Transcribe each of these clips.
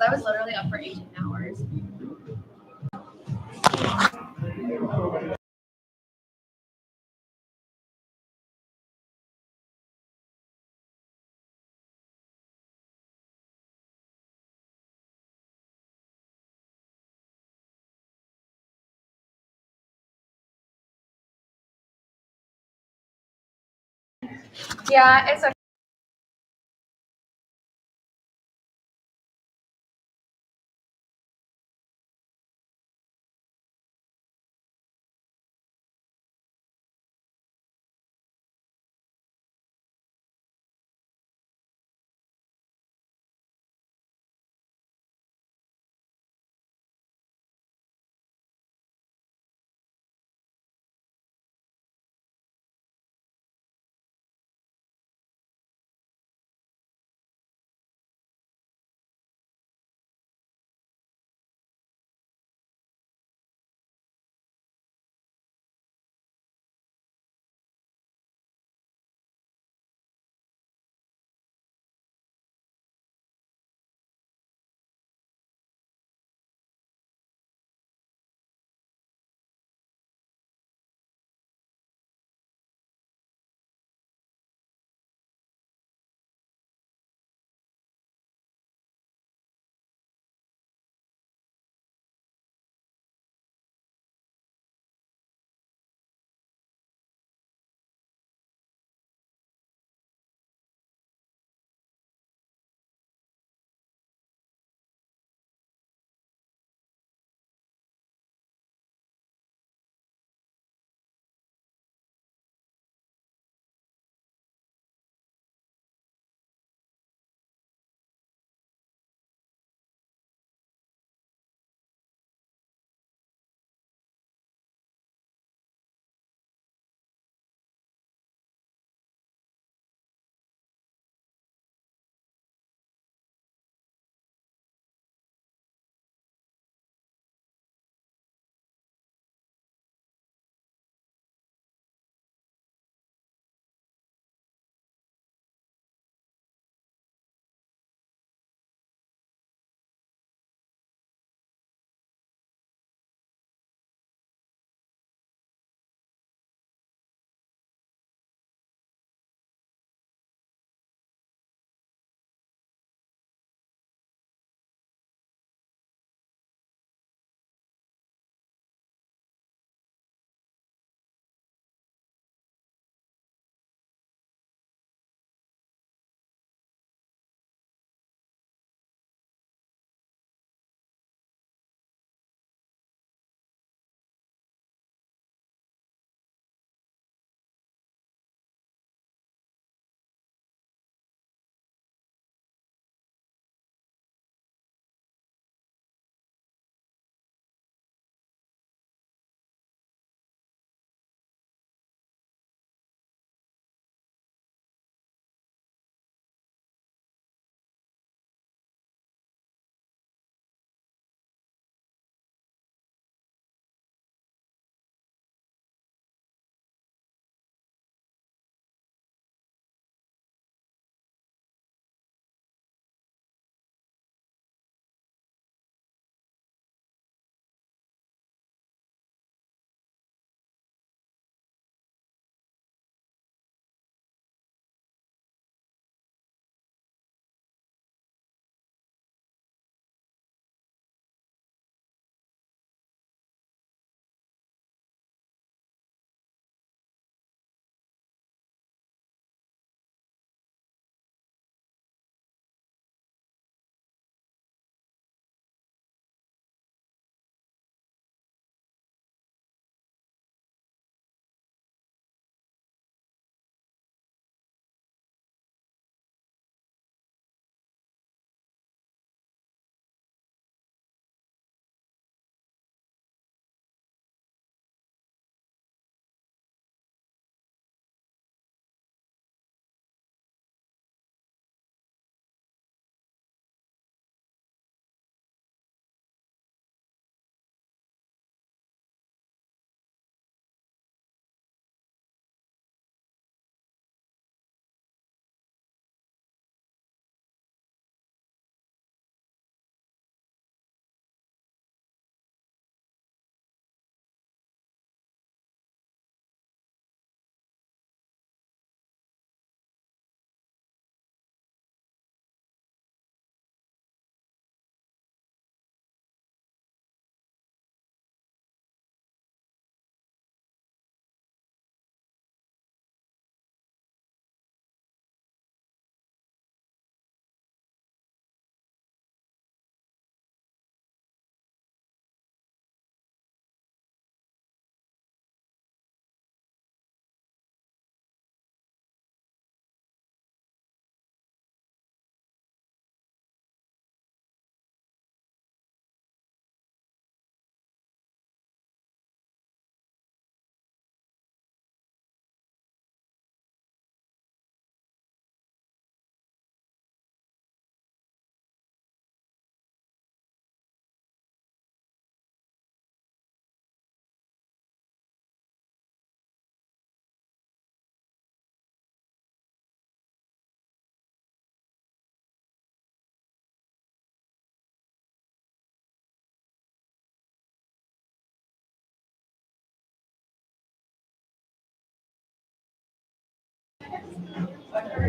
I was literally up for 18 hours. Yeah, it's a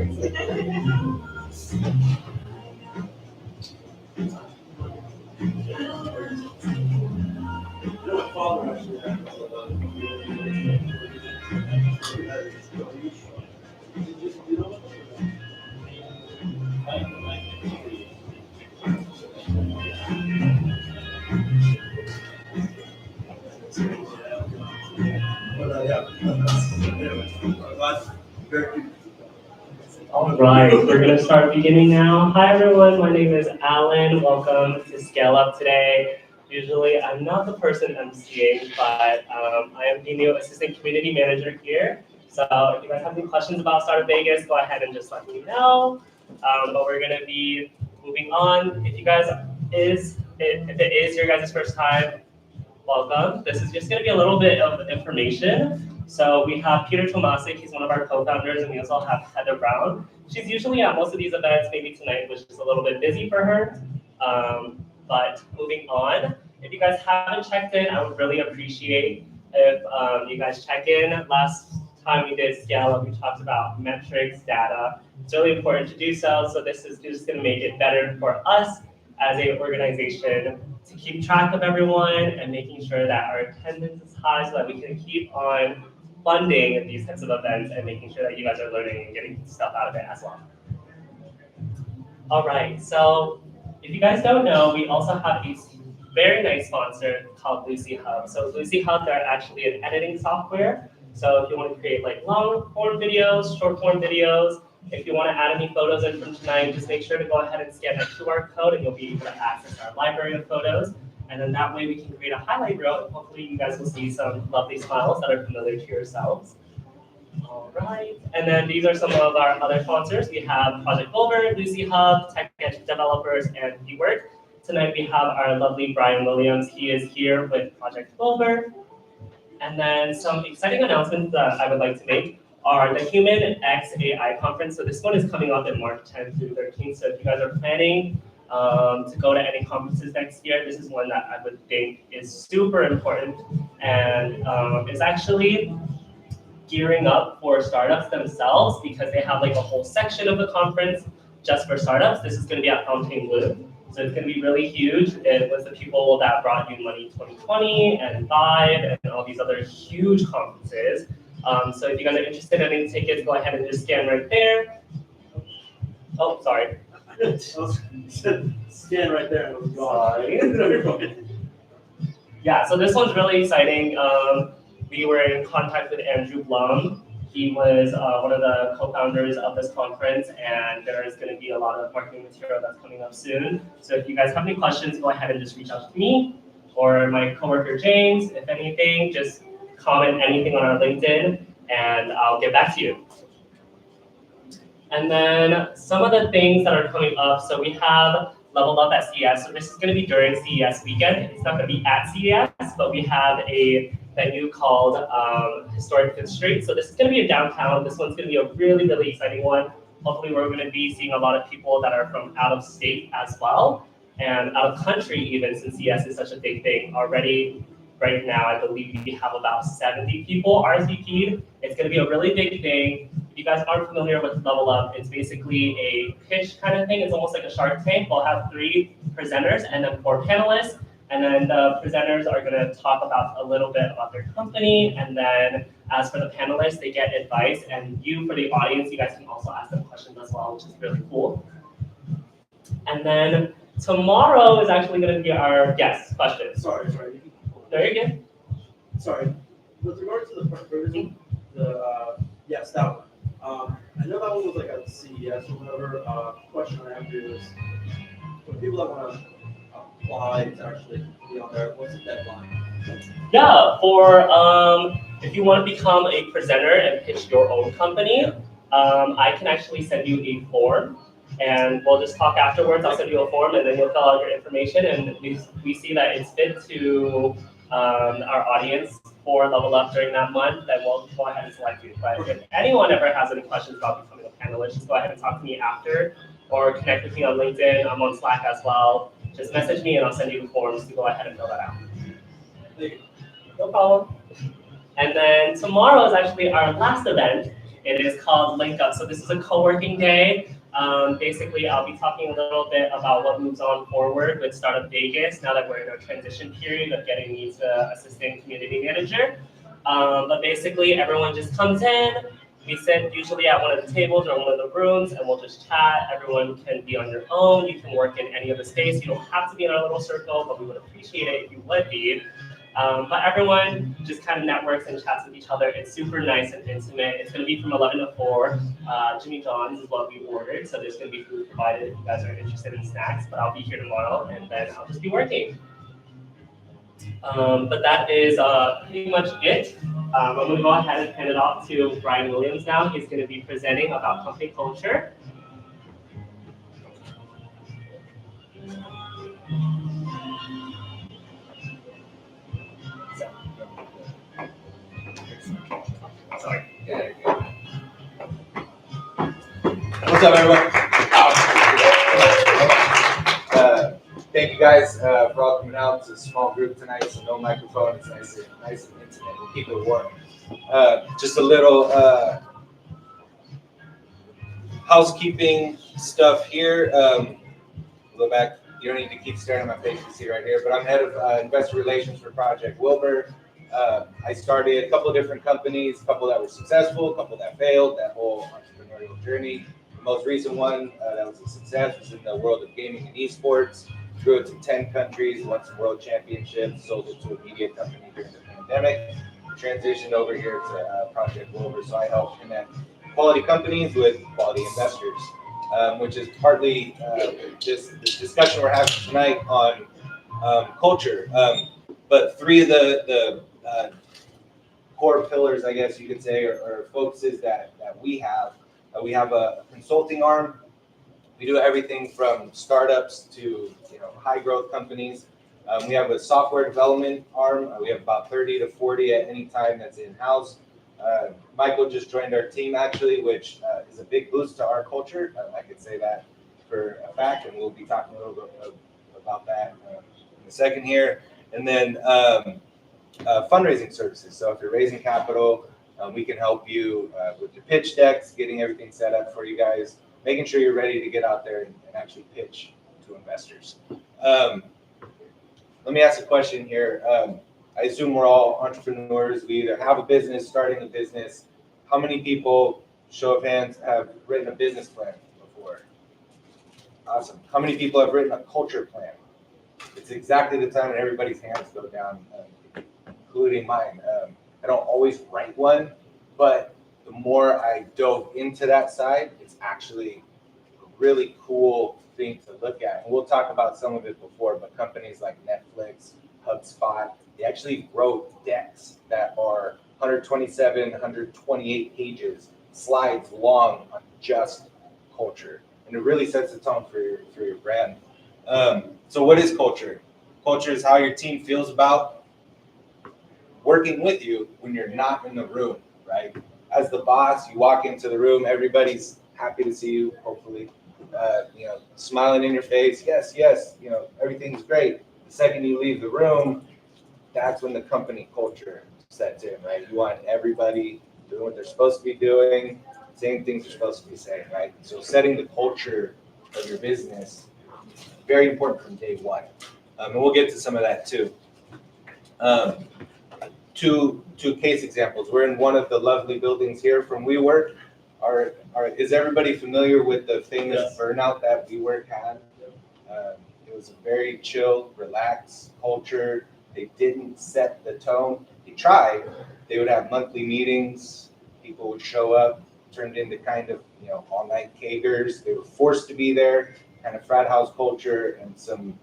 hours. All right, we're going to start beginning now. Hi everyone, my name is Alan. Welcome to ScaleUp today. Usually I'm not the person emceeing, but I am the new assistant community manager here. So if you guys have any questions about Startup Vegas, go ahead and just let me know. But we're going to be moving on. If it is your guys' first time, welcome. This is just going to be a little bit of information. So we have Peter Tomasic, he's one of our co-founders, and we also have Heather Brown. She's usually at most of these events, maybe tonight was just a little bit busy for her. But moving on, if you guys haven't checked in, I would really appreciate if you guys check in. Last time we did ScaleUp, we talked about metrics, data. It's really important to do so. So this is just going to make it better for us as an organization to keep track of everyone and making sure that our attendance is high so that we can keep on funding these types of events and making sure that you guys are learning and getting stuff out of it as well. All right, so if you guys don't know, we also have a very nice sponsor called Lucy Hub. So Lucy Hub, they're actually an editing software. So if you want to create like long form videos, short form videos, if you want to add any photos in from tonight, just make sure to go ahead and scan that QR code and you'll be able to access our library of photos. And then that way we can create a highlight reel and hopefully you guys will see some lovely smiles that are familiar to yourselves. All right, and then these are some of our other sponsors. We have Project Wilbur, Lucy Hub, Tech Edge Developers, and eWork. Tonight we have our lovely Brian Williams. He is here with Project Wilbur. And then some exciting announcements that I would like to make are the Human X AI conference. So this one is coming up in March 10th through 13th. So if you guys are planning to go to any conferences next year, this is one that I would think is super important and is actually gearing up for startups themselves because they have like a whole section of the conference just for startups. This is going to be at Fontainebleau. So it's going to be really huge. It was the people that brought you Money 2020 and Vibe and all these other huge conferences. So if you guys are interested in any tickets, go ahead and just scan right there. Oh, sorry. Scan right there. And it was Sorry. Yeah, so this one's really exciting. We were in contact with Andrew Blum. He was one of the co-founders of this conference, and there is going to be a lot of marketing material that's coming up soon. So if you guys have any questions, go ahead and just reach out to me or my coworker James. If anything, just comment anything on our LinkedIn, and I'll get back to you. And then some of the things that are coming up. So we have Level Up at CES. So this is going to be during CES weekend. It's not going to be at CES, but we have a venue called Historic Fifth Street. So this is going to be in downtown. This one's going to be a really, really exciting one. Hopefully we're going to be seeing a lot of people that are from out of state as well, and out of country even, since CES is such a big thing. Already, right now, I believe we have about 70 people RSVP'd. It's going to be a really big thing. If you guys aren't familiar with Level Up, it's basically a pitch kind of thing. It's almost like a Shark Tank. We'll have 3 presenters and then 4 panelists. And then the presenters are going to talk about a little bit about their company. And then as for the panelists, they get advice. And you, for the audience, you guys can also ask them questions as well, which is really cool. And then tomorrow is actually going to be our guest question. Sorry. There you go. Sorry. With regard to the provision, yes, that one. I know that one was like at CES or whatever. Question I have here is, for people that want to apply to actually be on there, what's the deadline? Yeah, for if you want to become a presenter and pitch your own company, I can actually send you a form, and we'll just talk afterwards. I'll send you a form, and then you'll fill out your information, and we see that it's fit to our audience for Level Up during that month, then we'll go ahead and select you. But if anyone ever has any questions about becoming a panelist, just go ahead and talk to me after, or connect with me on LinkedIn. I'm on Slack as well. Just message me and I'll send you the forms to go ahead and fill that out. Thank you. No problem. And then tomorrow is actually our last event. It is called Link Up. So this is a co-working day. Basically, I'll be talking a little bit about what moves on forward with Startup Vegas now that we're in our transition period of getting me to assistant community manager. But basically, everyone just comes in. We sit usually at one of the tables or one of the rooms, and we'll just chat. Everyone can be on your own. You can work in any other space. You don't have to be in our little circle, but we would appreciate it if you would be. But everyone just kind of networks and chats with each other. It's super nice and intimate. It's going to be from 11 to 4. Jimmy John's is what we ordered, so there's going to be food provided if you guys are interested in snacks. But I'll be here tomorrow, and then I'll just be working. But that is pretty much it. I'm going to go ahead and hand it off to Brian Williams now. He's going to be presenting about company culture. Sorry. What's up, everyone? Thank you guys for all coming out. It's a small group tonight, so no microphone. It's nice and intimate. We'll keep it warm. Just a little housekeeping stuff here. Go back. You don't need to keep staring at my face. You see right here. But I'm head of investor relations for Project Wilbur. I started a couple of different companies, a couple that were successful, a couple that failed, that whole entrepreneurial journey. The most recent one that was a success was in the world of gaming and esports. Grew it to 10 countries, won some world championships, sold it to a media company during the pandemic. Transitioned over here to Project Wilbur, so I help connect quality companies with quality investors, which is partly this discussion we're having tonight on culture. But three of the core pillars, I guess you could say, or focuses that we have. We have a consulting arm. We do everything from startups to high growth companies. We have a software development arm. We have about 30 to 40 at any time that's in-house. Michael just joined our team actually, which is a big boost to our culture. I could say that for a fact, and we'll be talking a little bit about that in a second here. And then fundraising services. So if you're raising capital, we can help you with your pitch decks, getting everything set up for you guys, making sure you're ready to get out there and actually pitch to investors. Let me ask a question here. I assume we're all entrepreneurs. We either have a business, starting a business. How many people, show of hands, have written a business plan before? Awesome. How many people have written a culture plan? It's exactly the time when everybody's hands go down, including mine. I don't always write one, but the more I dove into that side, it's actually a really cool thing to look at. And we'll talk about some of it before, but companies like Netflix, HubSpot, they actually wrote decks that are 127, 128 pages, slides long on just culture. And it really sets the tone for your brand. So what is culture? Culture is how your team feels about working with you when you're not in the room, right? As the boss, you walk into the room, everybody's happy to see you, hopefully, smiling in your face. Yes, everything's great. The second you leave the room, that's when the company culture sets in, right? You want everybody doing what they're supposed to be doing, saying things they're supposed to be saying, right? So setting the culture of your business, very important from day one. And we'll get to some of that too. Two case examples. We're in one of the lovely buildings here from WeWork. Is everybody familiar with the famous burnout that WeWork had? It was a very chill, relaxed culture. They didn't set the tone. They tried. They would have monthly meetings. People would show up, turned into kind of all-night kegers. They were forced to be there. Kind of frat house culture, and some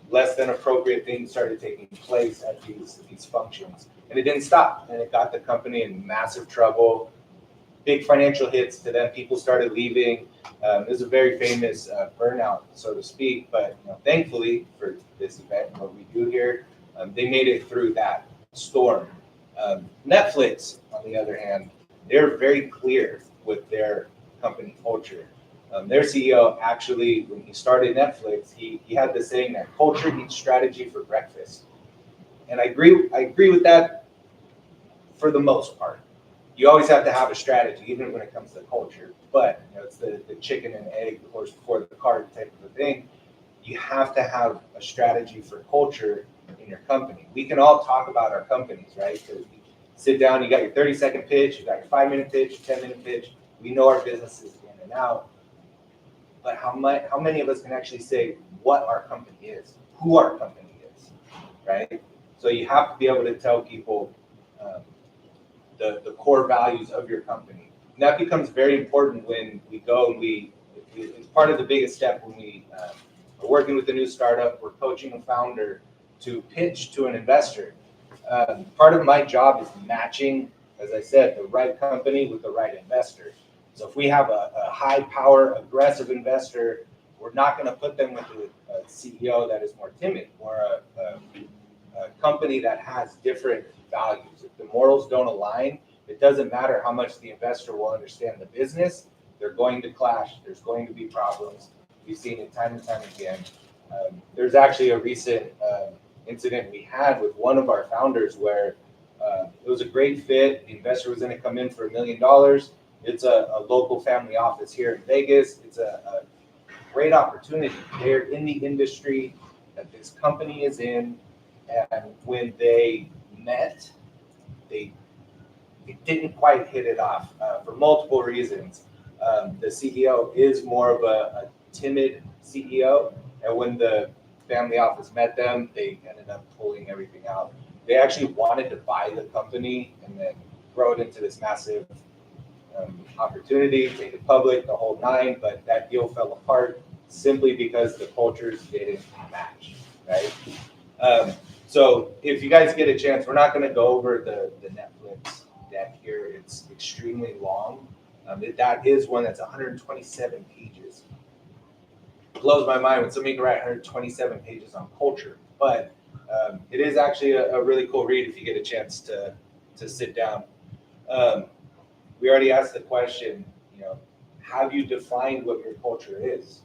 less than appropriate things started taking place at these functions. And it didn't stop, and it got the company in massive trouble, big financial hits to them. People started leaving. It was a very famous burnout, so to speak, but thankfully for this event and what we do here, they made it through that storm. Netflix, on the other hand, they're very clear with their company culture. Their CEO actually, when he started Netflix, he had the saying that culture eats strategy for breakfast. And I agree with that for the most part. you always have to have a strategy, even when it comes to culture. But it's the chicken and egg, the horse before the cart type of a thing. You have to have a strategy for culture in your company. We can all talk about our companies, right? So you sit down, you got your 30-second pitch, you got your 5-minute pitch, 10-minute pitch. We know our businesses in and out. But how many of us can actually say what our company is, who our company is, right? So you have to be able to tell people the core values of your company. And that becomes very important when we go and it's part of the biggest step when we are working with a new startup, we're coaching a founder to pitch to an investor. Part of my job is matching, as I said, the right company with the right investor. So if we have a high power, aggressive investor, we're not going to put them with a CEO that is more timid or a company that has different values. If the morals don't align, it doesn't matter how much the investor will understand the business, they're going to clash. There's going to be problems. We've seen it time and time again. There's actually a recent incident we had with one of our founders where it was a great fit. The investor was going to come in for $1 million. It's a local family office here in Vegas. It's a great opportunity. They're in the industry that this company is in. And when they met, they didn't quite hit it off for multiple reasons. The CEO is more of a timid CEO. And when the family office met them, they ended up pulling everything out. They actually wanted to buy the company and then grow it into this massive opportunity, take it public, the whole nine, but that deal fell apart simply because the cultures didn't match, right? So if you guys get a chance, we're not going to go over the Netflix deck here. It's extremely long. That is one that's 127 pages. It blows my mind when somebody can write 127 pages on culture, but it is actually a really cool read if you get a chance to sit down. We already asked the question, have you defined what your culture is?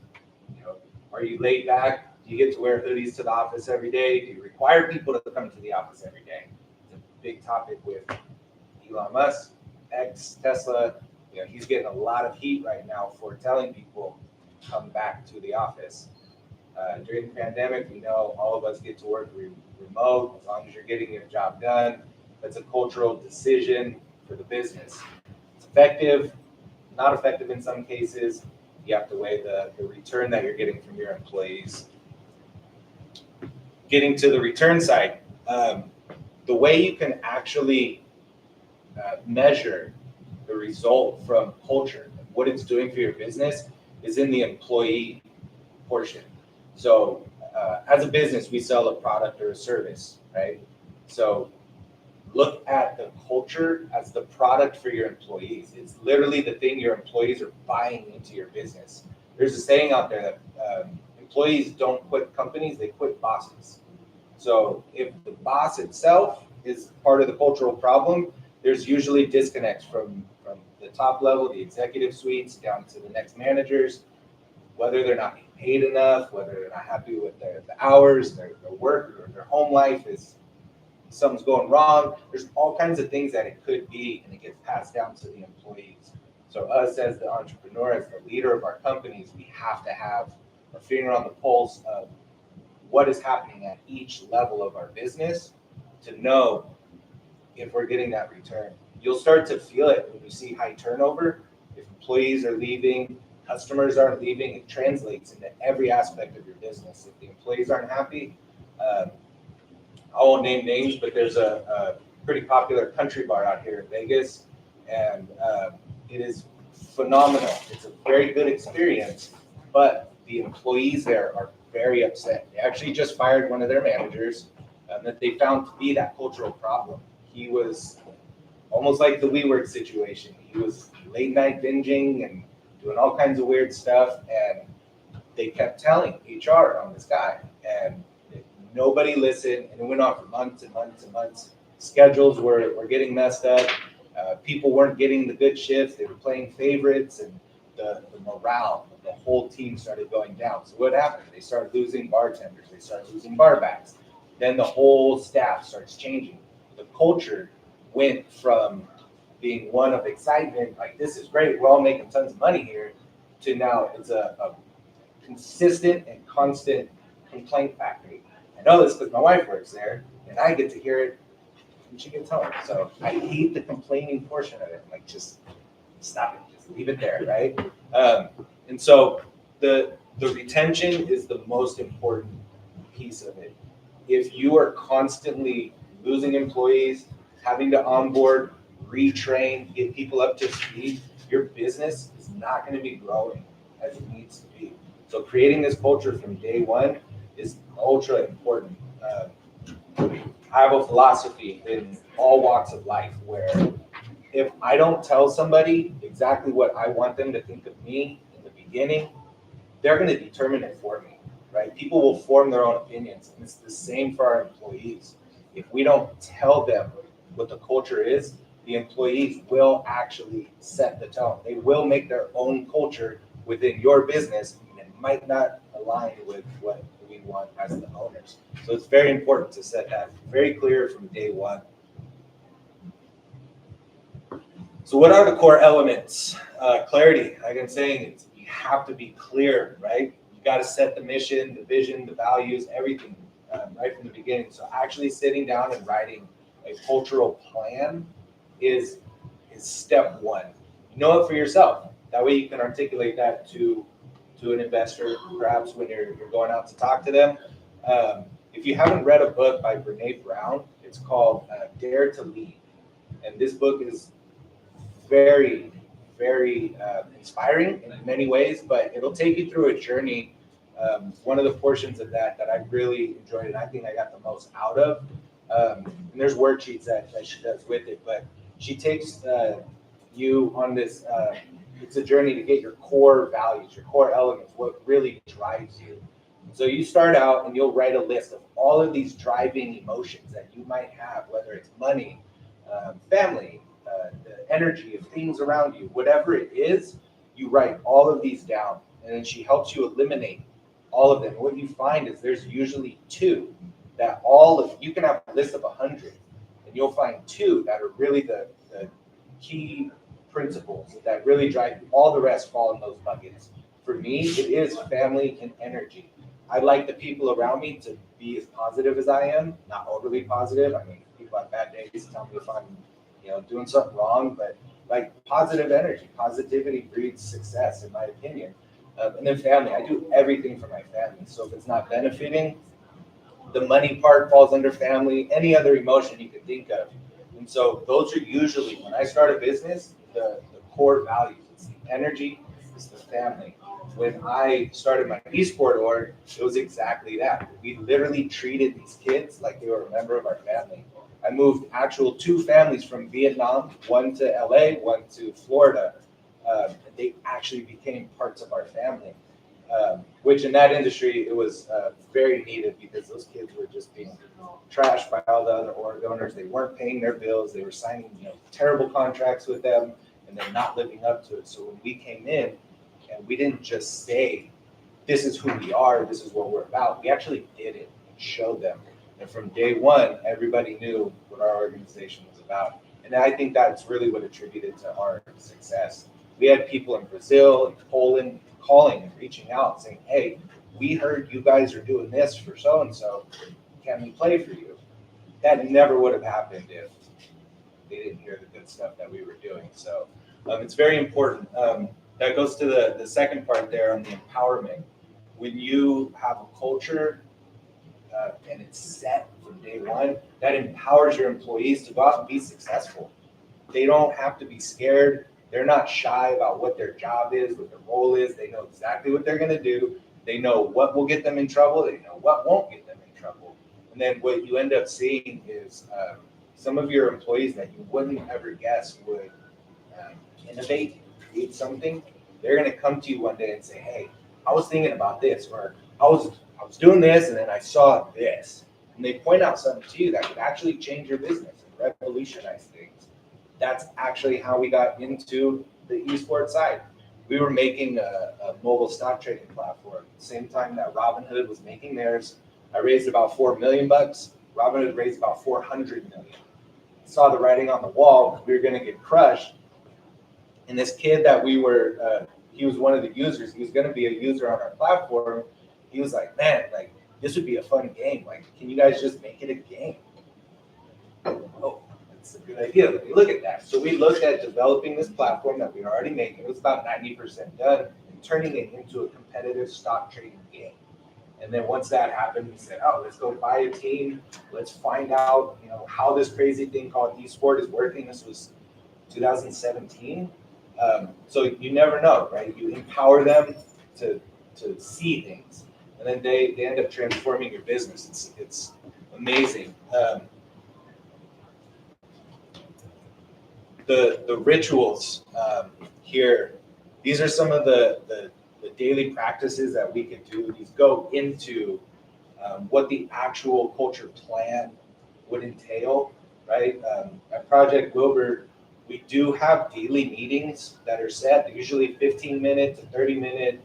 Are you laid back? Do you get to wear hoodies to the office every day? Do you require people to come to the office every day? It's a big topic with Elon Musk, Tesla. He's getting a lot of heat right now for telling people come back to the office. During the pandemic, we know all of us get to work remote as long as you're getting your job done. That's a cultural decision for the business. It's effective, not effective in some cases. You have to weigh the return that you're getting from your employees. Getting to the return side, the way you can actually measure the result from culture, what it's doing for your business, is in the employee portion. So as a business, we sell a product or a service, right? So look at the culture as the product for your employees. It's literally the thing your employees are buying into your business. There's a saying out there that employees don't quit companies, they quit bosses. So if the boss itself is part of the cultural problem, there's usually disconnects from the top level, the executive suites, down to the next managers, whether they're not being paid enough, whether they're not happy with the hours, their work, or their home life is something's going wrong. There's all kinds of things that it could be, and it gets passed down to the employees. So us as the entrepreneur, as the leader of our companies, we have to have a finger on the pulse of what is happening at each level of our business to know if we're getting that return. You'll start to feel it when you see high turnover. If employees are leaving, customers aren't leaving, it translates into every aspect of your business. If the employees aren't happy, I won't name names, but there's a pretty popular country bar out here in Vegas, and it is phenomenal. It's a very good experience, but the employees there are very upset. They actually just fired one of their managers that they found to be that cultural problem. He was almost like the WeWork situation. He was late night binging and doing all kinds of weird stuff, and they kept telling HR on this guy, and nobody listened, and it went on for months and months and months. Schedules were getting messed up. People weren't getting the good shifts. They were playing favorites, and the morale of the whole team started going down. So what happened? They started losing bartenders. They started losing barbacks. Then the whole staff starts changing. The culture went from being one of excitement, like this is great, we're all making tons of money here, to now it's a consistent and constant complaint factory. I know this because my wife works there, and I get to hear it when she gets home. So I hate the complaining portion of it. Like, just stop it, just leave it there, right? And so the retention is the most important piece of it. If you are constantly losing employees, having to onboard, retrain, get people up to speed, your business is not going to be growing as it needs to be. So creating this culture from day one is ultra important. I have a philosophy in all walks of life where if I don't tell somebody exactly what I want them to think of me in the beginning, they're going to determine it for me, right? People will form their own opinions, and it's the same for our employees. If we don't tell them what the culture is, the employees will actually set the tone. They will make their own culture within your business, and it might not align with what we want as the owners. So it's very important to set that very clear from day one. So what are the core elements? Clarity, like I'm saying, you have to be clear, right? You got to set the mission, the vision, the values, everything right from the beginning. So actually sitting down and writing a cultural plan is step one. You know it for yourself. That way you can articulate that to an investor, perhaps when you're going out to talk to them. If you haven't read a book by Brene Brown, it's called Dare to Lead. And this book is very, very inspiring in many ways, but it'll take you through a journey. One of the portions of that I really enjoyed and I think I got the most out of, and there's worksheets that she does with it, but she takes you on this, it's a journey to get your core values, your core elements, what really drives you. So you start out and you'll write a list of all of these driving emotions that you might have, whether it's money, family, the energy of things around you, whatever it is, you write all of these down, and then she helps you eliminate all of them. What you find is there's usually two that you can have a list of 100, and you'll find two that are really the key principles that really drive you. All the rest fall in those buckets. For me, it is family and energy. I like the people around me to be as positive as I am, not overly positive. I mean, people have bad days, tell me if I'm doing something wrong, but like positive energy, positivity breeds success, in my opinion. And then family, I do everything for my family. So if it's not benefiting, the money part falls under family, any other emotion you can think of. And so those are usually, when I start a business, the core values. It's the energy, it's the family. When I started my eSport org, it was exactly that. We literally treated these kids like they were a member of our family. I moved actual 2 families from Vietnam, one to LA, one to Florida. They actually became parts of our family, which in that industry, it was very needed because those kids were just being trashed by all the other org owners. They weren't paying their bills. They were signing terrible contracts with them, and they're not living up to it. So when we came in, and we didn't just say, this is who we are, this is what we're about. We actually did it and showed them. And from day one, everybody knew what our organization was about. And I think that's really what attributed to our success. We had people in Brazil and Poland calling and reaching out saying, hey, we heard you guys are doing this for so-and-so. Can we play for you? That never would have happened if they didn't hear the good stuff that we were doing. So it's very important. That goes to the second part there on the empowerment. When you have a culture and it's set from day one, that empowers your employees to go out and be successful. They don't have to be scared. They're not shy about what their job is, what their role is. They know exactly what they're going to do. They know what will get them in trouble. They know what won't get them in trouble. And then what you end up seeing is some of your employees that you wouldn't ever guess would innovate, create something. They're going to come to you one day and say, hey, I was thinking about this, or I was doing this and then I saw this. And they point out something to you that could actually change your business and revolutionize things. That's actually how we got into the esports side. We were making a mobile stock trading platform. At the same time that Robinhood was making theirs, I raised about $4 million. Robinhood raised about $400 million. saw the writing on the wall. We were going to get crushed. And this kid that we were, he was one of the users. He was going to be a user on our platform. He was like, man, like, this would be a fun game. Like, can you guys just make it a game? Oh, that's a good idea. Let me look at that. So we looked at developing this platform that we were already making. It was about 90% done, and turning it into a competitive stock trading game. And then once that happened, we said, oh, let's go buy a team. Let's find out, how this crazy thing called esport is working. This was 2017. So you never know, right? You empower them to see things, and then they end up transforming your business. It's amazing. The rituals here, these are some of the daily practices that we could do. These go into what the actual culture plan would entail, right? At Project Wilbur, we do have daily meetings that are set, usually 15-minute to 30-minute,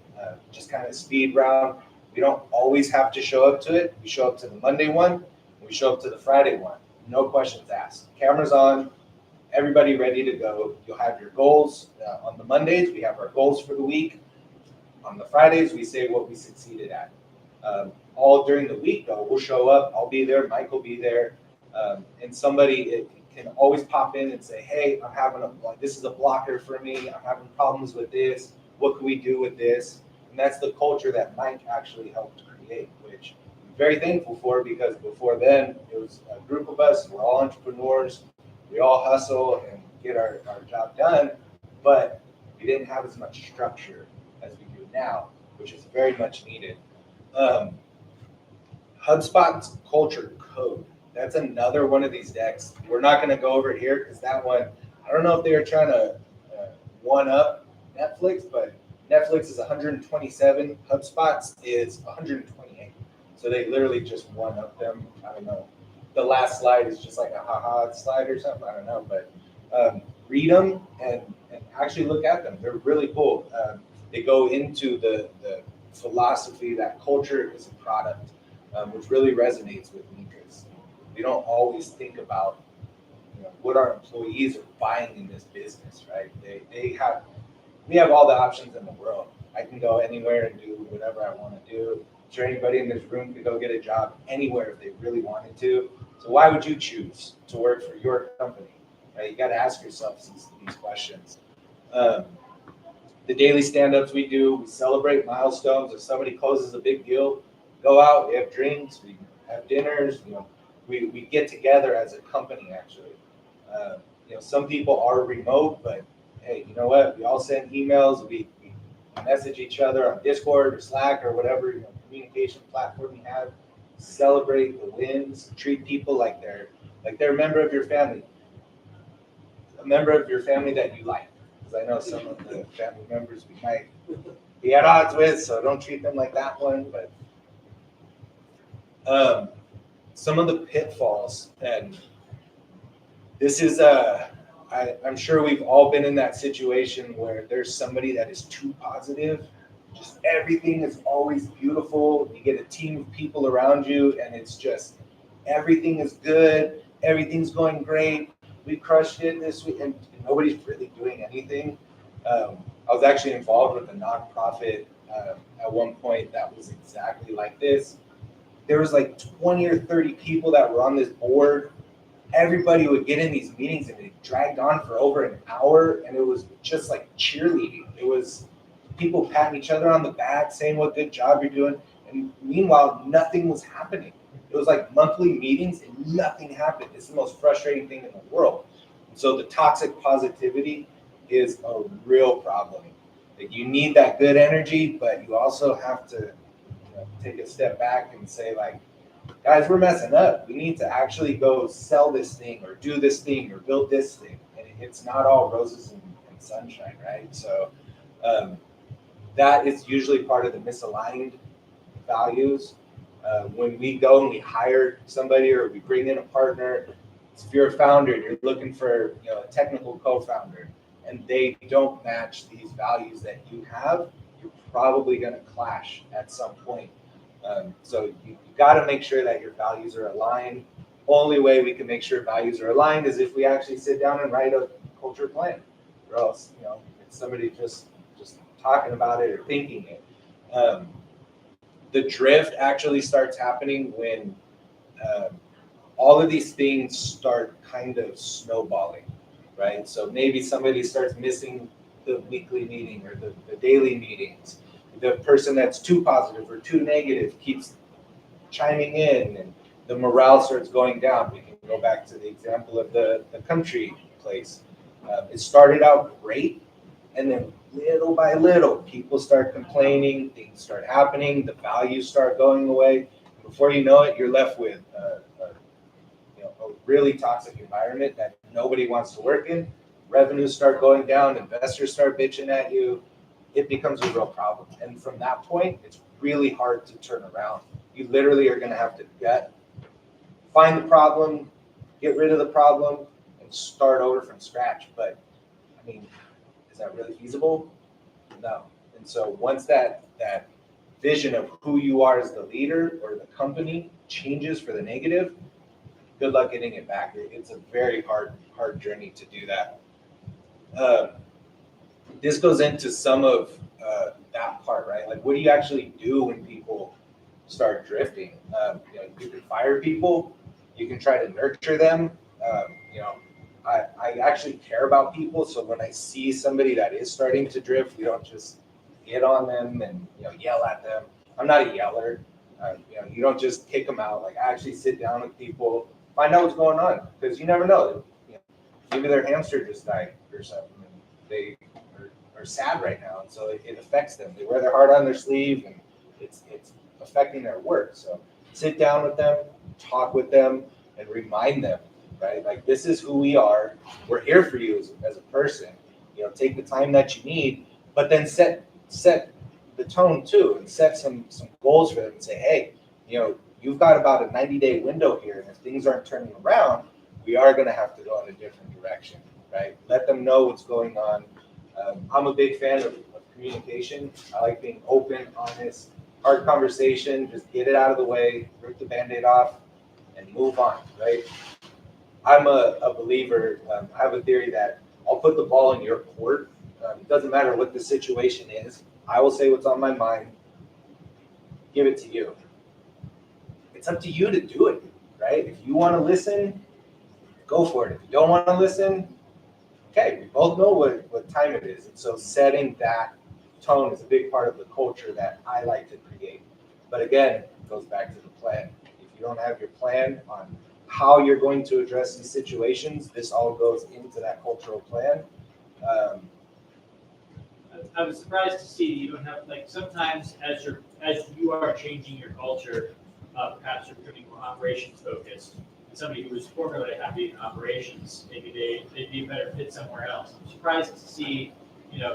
just kind of speed round. We don't always have to show up to it. We show up to the Monday one, and we show up to the Friday one. No questions asked. Cameras on, everybody ready to go. You'll have your goals. On the Mondays, we have our goals for the week. On the Fridays, we say what we succeeded at. All during the week, though, we'll show up. I'll be there. Mike will be there. And somebody can always pop in and say, hey, I'm having this is a blocker for me. I'm having problems with this. What can we do with this? And that's the culture that Mike actually helped create, which I'm very thankful for, because before then, it was a group of us. We're all entrepreneurs. We all hustle and get our job done, but we didn't have as much structure as we do now, which is very much needed. HubSpot's culture code. That's another one of these decks. We're not going to go over it here because that one, I don't know if they were trying to one up Netflix, but Netflix is 127, HubSpot's is 128. So they literally just one up them. I don't know. The last slide is just like a haha slide or something. I don't know, but read them and actually look at them. They're really cool. They go into the philosophy that culture is a product, which really resonates with me, because we don't always think about what our employees are buying in this business, right? We have all the options in the world. I can go anywhere and do whatever I want to do. I'm sure anybody in this room could go get a job anywhere if they really wanted to. So why would you choose to work for your company? Right? You got to ask yourself these questions. The daily stand-ups we do, we celebrate milestones. If somebody closes a big deal, go out, we have drinks, we have dinners. We get together as a company, actually. Some people are remote, but hey, you know what? We all send emails. We message each other on Discord or Slack or whatever communication platform you have. Celebrate the wins. Treat people like they're a member of your family, a member of your family that you like. Because I know some of the family members we might be at odds with, so don't treat them like that one. But some of the pitfalls, and this is I'm sure we've all been in that situation where there's somebody that is too positive. Just everything is always beautiful. You get a team of people around you, and it's just everything is good. Everything's going great. We crushed it this week, and nobody's really doing anything. I was actually involved with a nonprofit at one point that was exactly like this. There was like 20 or 30 people that were on this board. Everybody would get in these meetings, and it dragged on for over an hour, and it was just like cheerleading. It was people patting each other on the back, saying what good job you're doing, and meanwhile, nothing was happening. It was like monthly meetings, and nothing happened. It's the most frustrating thing in the world. So the toxic positivity is a real problem. Like, you need that good energy, but you also have to take a step back and say, like, guys, we're messing up. We need to actually go sell this thing or do this thing or build this thing. And it's not all roses and sunshine, right? So that is usually part of the misaligned values. When we go and we hire somebody or we bring in a partner, if you're a founder and you're looking for a technical co-founder and they don't match these values that you have, you're probably going to clash at some point. So you got to make sure that your values are aligned. only way we can make sure values are aligned is if we actually sit down and write a culture plan, or else, it's somebody just talking about it or thinking it. The drift actually starts happening when all of these things start kind of snowballing, right? So maybe somebody starts missing the weekly meeting or the daily meetings. The person that's too positive or too negative keeps chiming in, and the morale starts going down. We can go back to the example of the country place. It started out great, and then little by little, people start complaining, things start happening, the values start going away. Before you know it, you're left with a really toxic environment that nobody wants to work in. Revenues start going down, investors start bitching at you. It becomes a real problem. And from that point, it's really hard to turn around. You literally are going to have to find the problem, get rid of the problem, and start over from scratch. But I mean, is that really feasible? No. And so once that vision of who you are as the leader or the company changes for the negative, good luck getting it back. It's a very hard journey to do that. This goes into some of that part, right? Like, what do you actually do when people start drifting? You can fire people. You can try to nurture them. I actually care about people, so when I see somebody that is starting to drift, we don't just get on them and yell at them. I'm not a yeller. You don't just kick them out. Like, I actually sit down with people, find out what's going on, because you never know. Maybe their hamster just died or something, and they are sad right now, and so it affects them. They wear their heart on their sleeve, and it's affecting their work. So sit down with them, talk with them, and remind them, right? Like, this is who we are. We're here for you as a person. Take the time that you need, but then set the tone too, and set some goals for them, and say, hey, you've got about a 90-day window here, and if things aren't turning around, we are going to have to go in a different direction, right? Let them know what's going on. I'm a big fan of communication. I like being open, honest, hard conversation. Just get it out of the way, rip the Band-Aid off, and move on, right? I'm a believer. I have a theory that I'll put the ball in your court. It doesn't matter what the situation is. I will say what's on my mind. Give it to you. It's up to you to do it, right? If you want to listen, go for it. If you don't want to listen, okay, we both know what time it is. And so setting that tone is a big part of the culture that I like to create. But again, it goes back to the plan. If you don't have your plan on how you're going to address these situations, this all goes into that cultural plan. I was surprised to see you don't have, like, sometimes as you are changing your culture, perhaps you're becoming more operations focused. And somebody who was formerly happy in operations, maybe they'd be a better fit somewhere else. I'm surprised to see,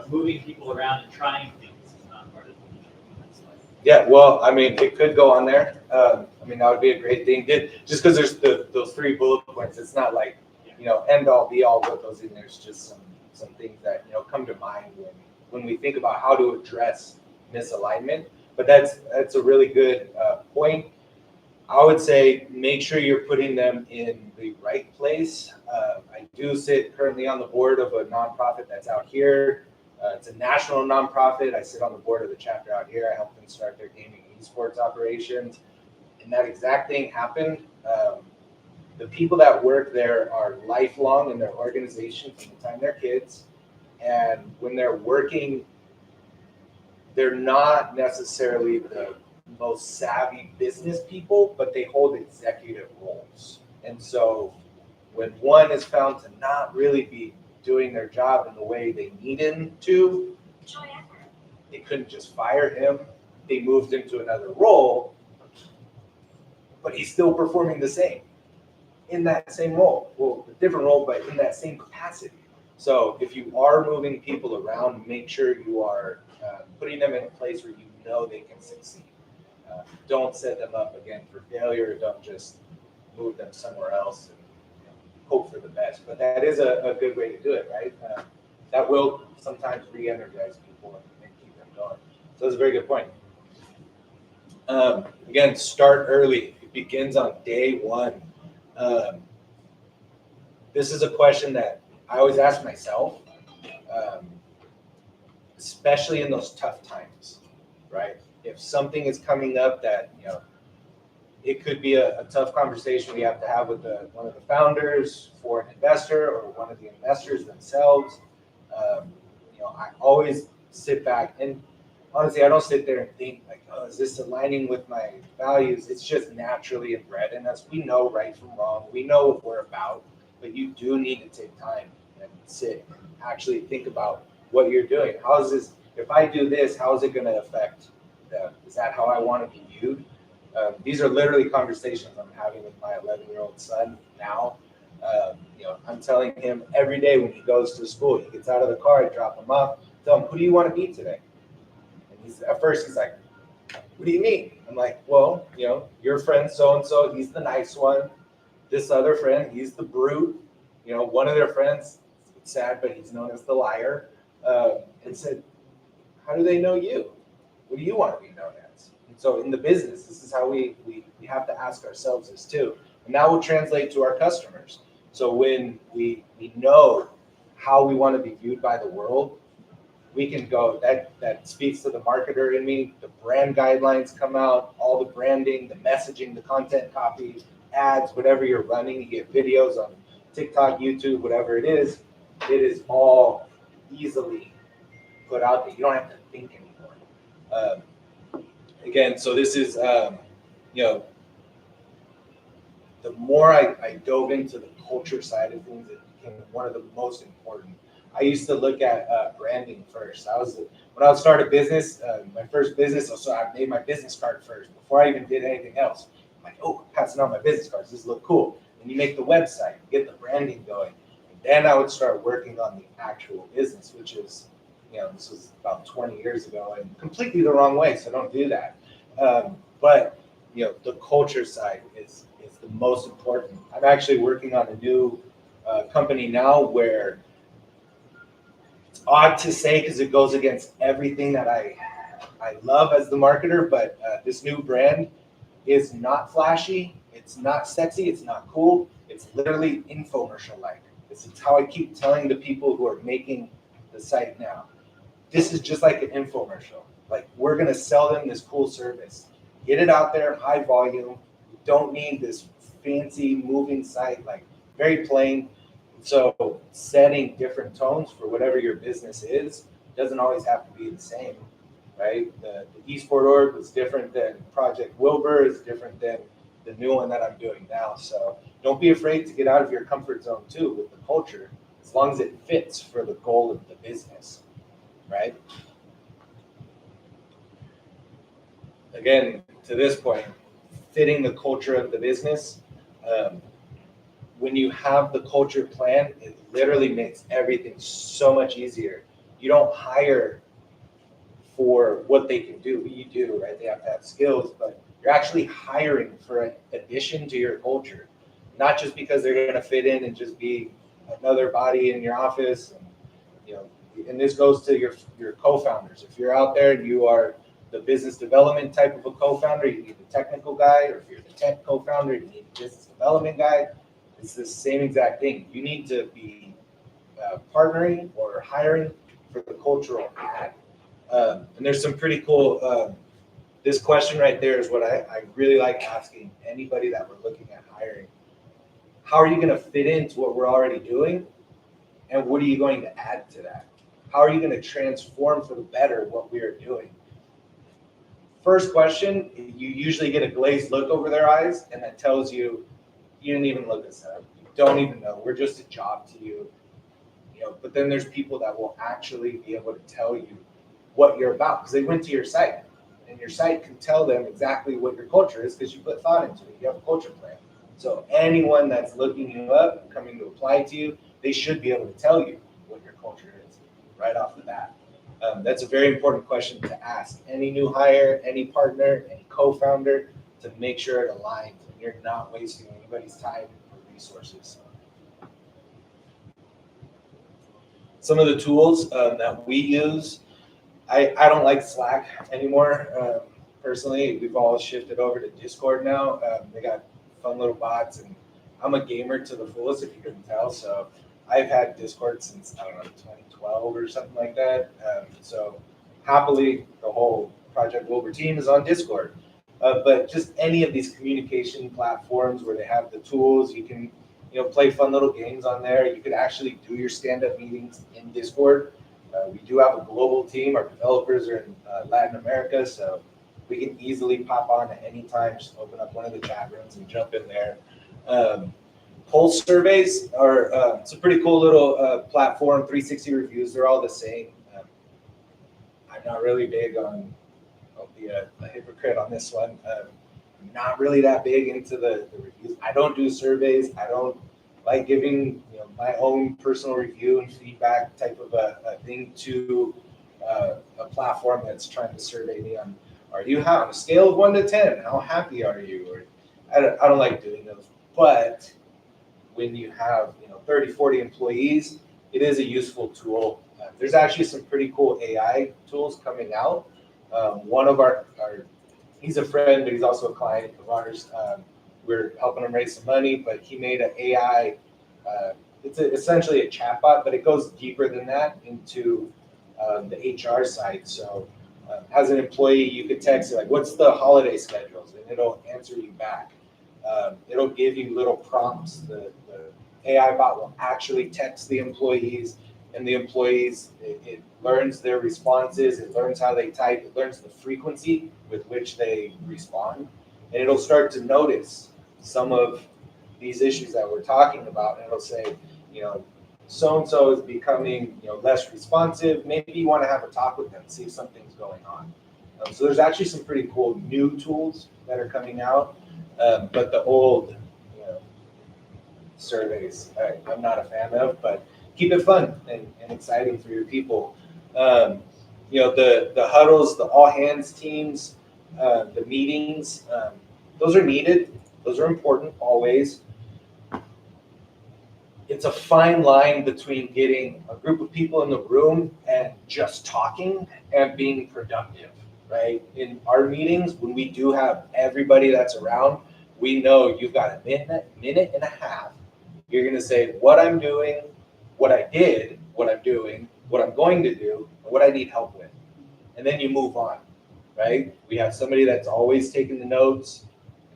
moving people around and trying things is not part of the Yeah, well, I mean, it could go on there. That would be a great thing. Just because there's those 3 bullet points, it's not like, end all be all what goes in. There's just some things that come to mind when we think about how to address misalignment. But that's a really good point. I would say make sure you're putting them in the right place. I do sit currently on the board of a nonprofit that's out here. It's a national nonprofit. I sit on the board of the chapter out here. I helped them start their gaming esports operations. And that exact thing happened. The people that work there are lifelong in their organization from the time they're kids. And when they're working, they're not necessarily the most savvy business people, but they hold executive roles. And so when one is found to not really be doing their job in the way they need him to, they couldn't just fire him. They moved into another role, but he's still performing the same in that same role. Well, a different role, but in that same capacity. So if you are moving people around, make sure you are putting them in a place where they can succeed. Don't set them up again for failure. Don't just move them somewhere else and hope for the best. But that is a good way to do it, right? That will sometimes re-energize people and keep them going. So that's a very good point. Again, start early. It begins on day one. This is a question that I always ask myself, especially in those tough times, right? If something is coming up that, it could be a tough conversation we have to have with one of the founders for an investor or one of the investors themselves. I always sit back and honestly, I don't sit there and think like, oh, is this aligning with my values? It's just naturally inbred in us. We know right from wrong. We know what we're about, but you do need to take time and sit and actually think about what you're doing. How is this? If I do this, how is it going to affect them? Is that how I want to be viewed? These are literally conversations I'm having with my 11-year-old son now. I'm telling him every day when he goes to school, he gets out of the car, I drop him off, tell him, who do you want to be today? And at first he's like, what do you mean? I'm like, well, your friend so-and-so, he's the nice one. This other friend, he's the brute. One of their friends, it's sad, but he's known as the liar. And said, how do they know you? What do you want to be known as? And so in the business, this is how we have to ask ourselves this too. And that will translate to our customers. So when we know how we want to be viewed by the world, we can go, that speaks to the marketer in me. The brand guidelines come out, all the branding, the messaging, the content copy, ads, whatever you're running, you get videos on TikTok, YouTube, whatever it is all easily put out there. You don't have to think anymore. Again, so this is, the more I dove into the culture side of things, it became one of the most important. I used to look at branding first. When I would start a business, my first business, so I made my business card first before I even did anything else. I'm like, oh, passing out my business cards. This look cool. And you make the website, you get the branding going. And then I would start working on the actual business, which is, this was about 20 years ago and completely the wrong way. So don't do that. But the culture side is the most important. I'm actually working on a new company now where it's odd to say because it goes against everything that I love as the marketer, but this new brand is not flashy, it's not sexy, it's not cool, it's literally infomercial-like. This is how I keep telling the people who are making the site now. This is just like an infomercial. Like, we're gonna sell them this cool service. Get it out there, high volume. You don't need this fancy moving site, like very plain. So setting different tones for whatever your business is doesn't always have to be the same, right? The eSport org was different than Project Wilbur, is different than the new one that I'm doing now. So don't be afraid to get out of your comfort zone too with the culture, as long as it fits for the goal of the business, right? Again, to this point, fitting the culture of the business. When you have the culture plan, it literally makes everything so much easier. You don't hire for what they can do. You do, right? They have to have skills, but you're actually hiring for an addition to your culture, not just because they're going to fit in and just be another body in your office. And this goes to your co-founders. If you're out there and you are the business development type of a co-founder, you need the technical guy, or if you're the tech co-founder, you need the business development guy. It's the same exact thing. You need to be partnering or hiring for the cultural add. And there's some pretty cool, this question right there is what I really like asking anybody that we're looking at hiring. How are you going to fit into what we're already doing? And what are you going to add to that? How are you going to transform for the better what we are doing? First question, you usually get a glazed look over their eyes, and that tells you, you didn't even look us up. You don't even know. We're just a job to you. But then there's people that will actually be able to tell you what you're about because they went to your site, and your site can tell them exactly what your culture is because you put thought into it. You have a culture plan. So anyone that's looking you up, coming to apply to you, they should be able to tell you what your culture is right off the bat. That's a very important question to ask any new hire, any partner, any co-founder, to make sure it aligns and you're not wasting anybody's time or resources. Some of the tools that we use, I don't like Slack anymore. Personally, we've all shifted over to Discord now. They got fun little bots, and I'm a gamer to the fullest, if you couldn't tell. So I've had Discord since, I don't know, 2012 or something like that. So happily, the whole Project Wilbur team is on Discord. But just any of these communication platforms where they have the tools, you can, play fun little games on there. You could actually do your stand-up meetings in Discord. We do have a global team. Our developers are in Latin America, so we can easily pop on at any time. Just open up one of the chat rooms and jump in there. Pulse surveys are it's a pretty cool little platform. 360 reviews, they're all the same. I'm not really big on. I'll be a hypocrite on this one. I'm not really that big into the reviews. I don't do surveys. I don't like giving my own personal review and feedback type of a thing to a platform that's trying to survey me on. Are you on a scale of 1 to 10? How happy are you? Or I don't like doing those. But when you have 30, 40 employees, it is a useful tool. There's actually some pretty cool AI tools coming out. One of our he's a friend, but he's also a client of ours. We're helping him raise some money, but he made an AI. It's essentially a chatbot, but it goes deeper than that into the HR side. So as an employee, you could text it like, "What's the holiday schedules?" and it'll answer you back. It'll give you little prompts. The AI bot will actually text the employees, and the employees, it learns their responses, it learns how they type, it learns the frequency with which they respond, and it'll start to notice some of these issues that we're talking about, and it'll say, so-and-so is becoming, less responsive. Maybe you want to have a talk with them, see if something's going on. So there's actually some pretty cool new tools that are coming out, but the old, surveys, I'm not a fan of, but keep it fun and exciting for your people. The huddles, the all hands teams, the meetings, those are needed. Those are important always. It's a fine line between getting a group of people in the room and just talking and being productive, right? In our meetings, when we do have everybody that's around, we know you've got a minute and a half. You're going to say what I'm doing, what I did, what I'm doing, what I'm going to do, and what I need help with. And then you move on, right? We have somebody that's always taking the notes.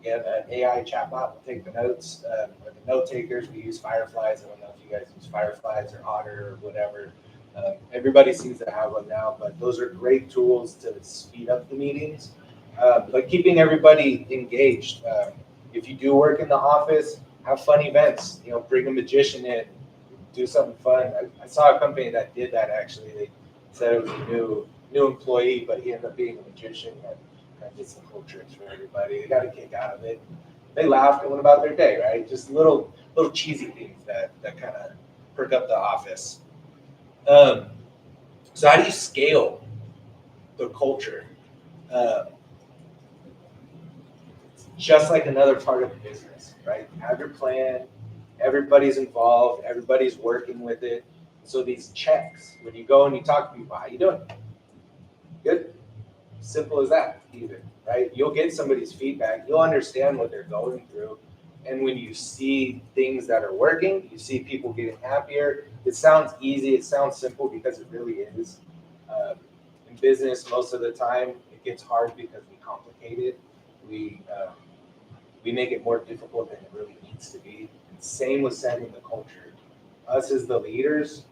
Again, an AI chatbot will take the notes. For the note takers, we use Fireflies. I don't know if you guys use Fireflies or Otter or whatever. Everybody seems to have one now, but those are great tools to speed up the meetings. But keeping everybody engaged. If you do work in the office, have fun events. Bring a magician in, do something fun. I saw a company that did that actually. They said it was a new employee, but he ended up being a magician and kind of did some cool tricks for everybody. They got a kick out of it. They laughed and went about their day, right? Just little cheesy things that kind of perk up the office. So how do you scale the culture? Just like another part of the business, right? You have your plan, everybody's involved, everybody's working with it. So these checks, when you go and you talk to people, how you doing? Good? Simple as that, even, right? You'll get somebody's feedback, you'll understand what they're going through. And when you see things that are working, you see people getting happier. It sounds easy, it sounds simple because it really is. In business, most of the time, it gets hard because we complicate it. We make it more difficult than it really needs to be. And same with setting the culture. Us as the leaders,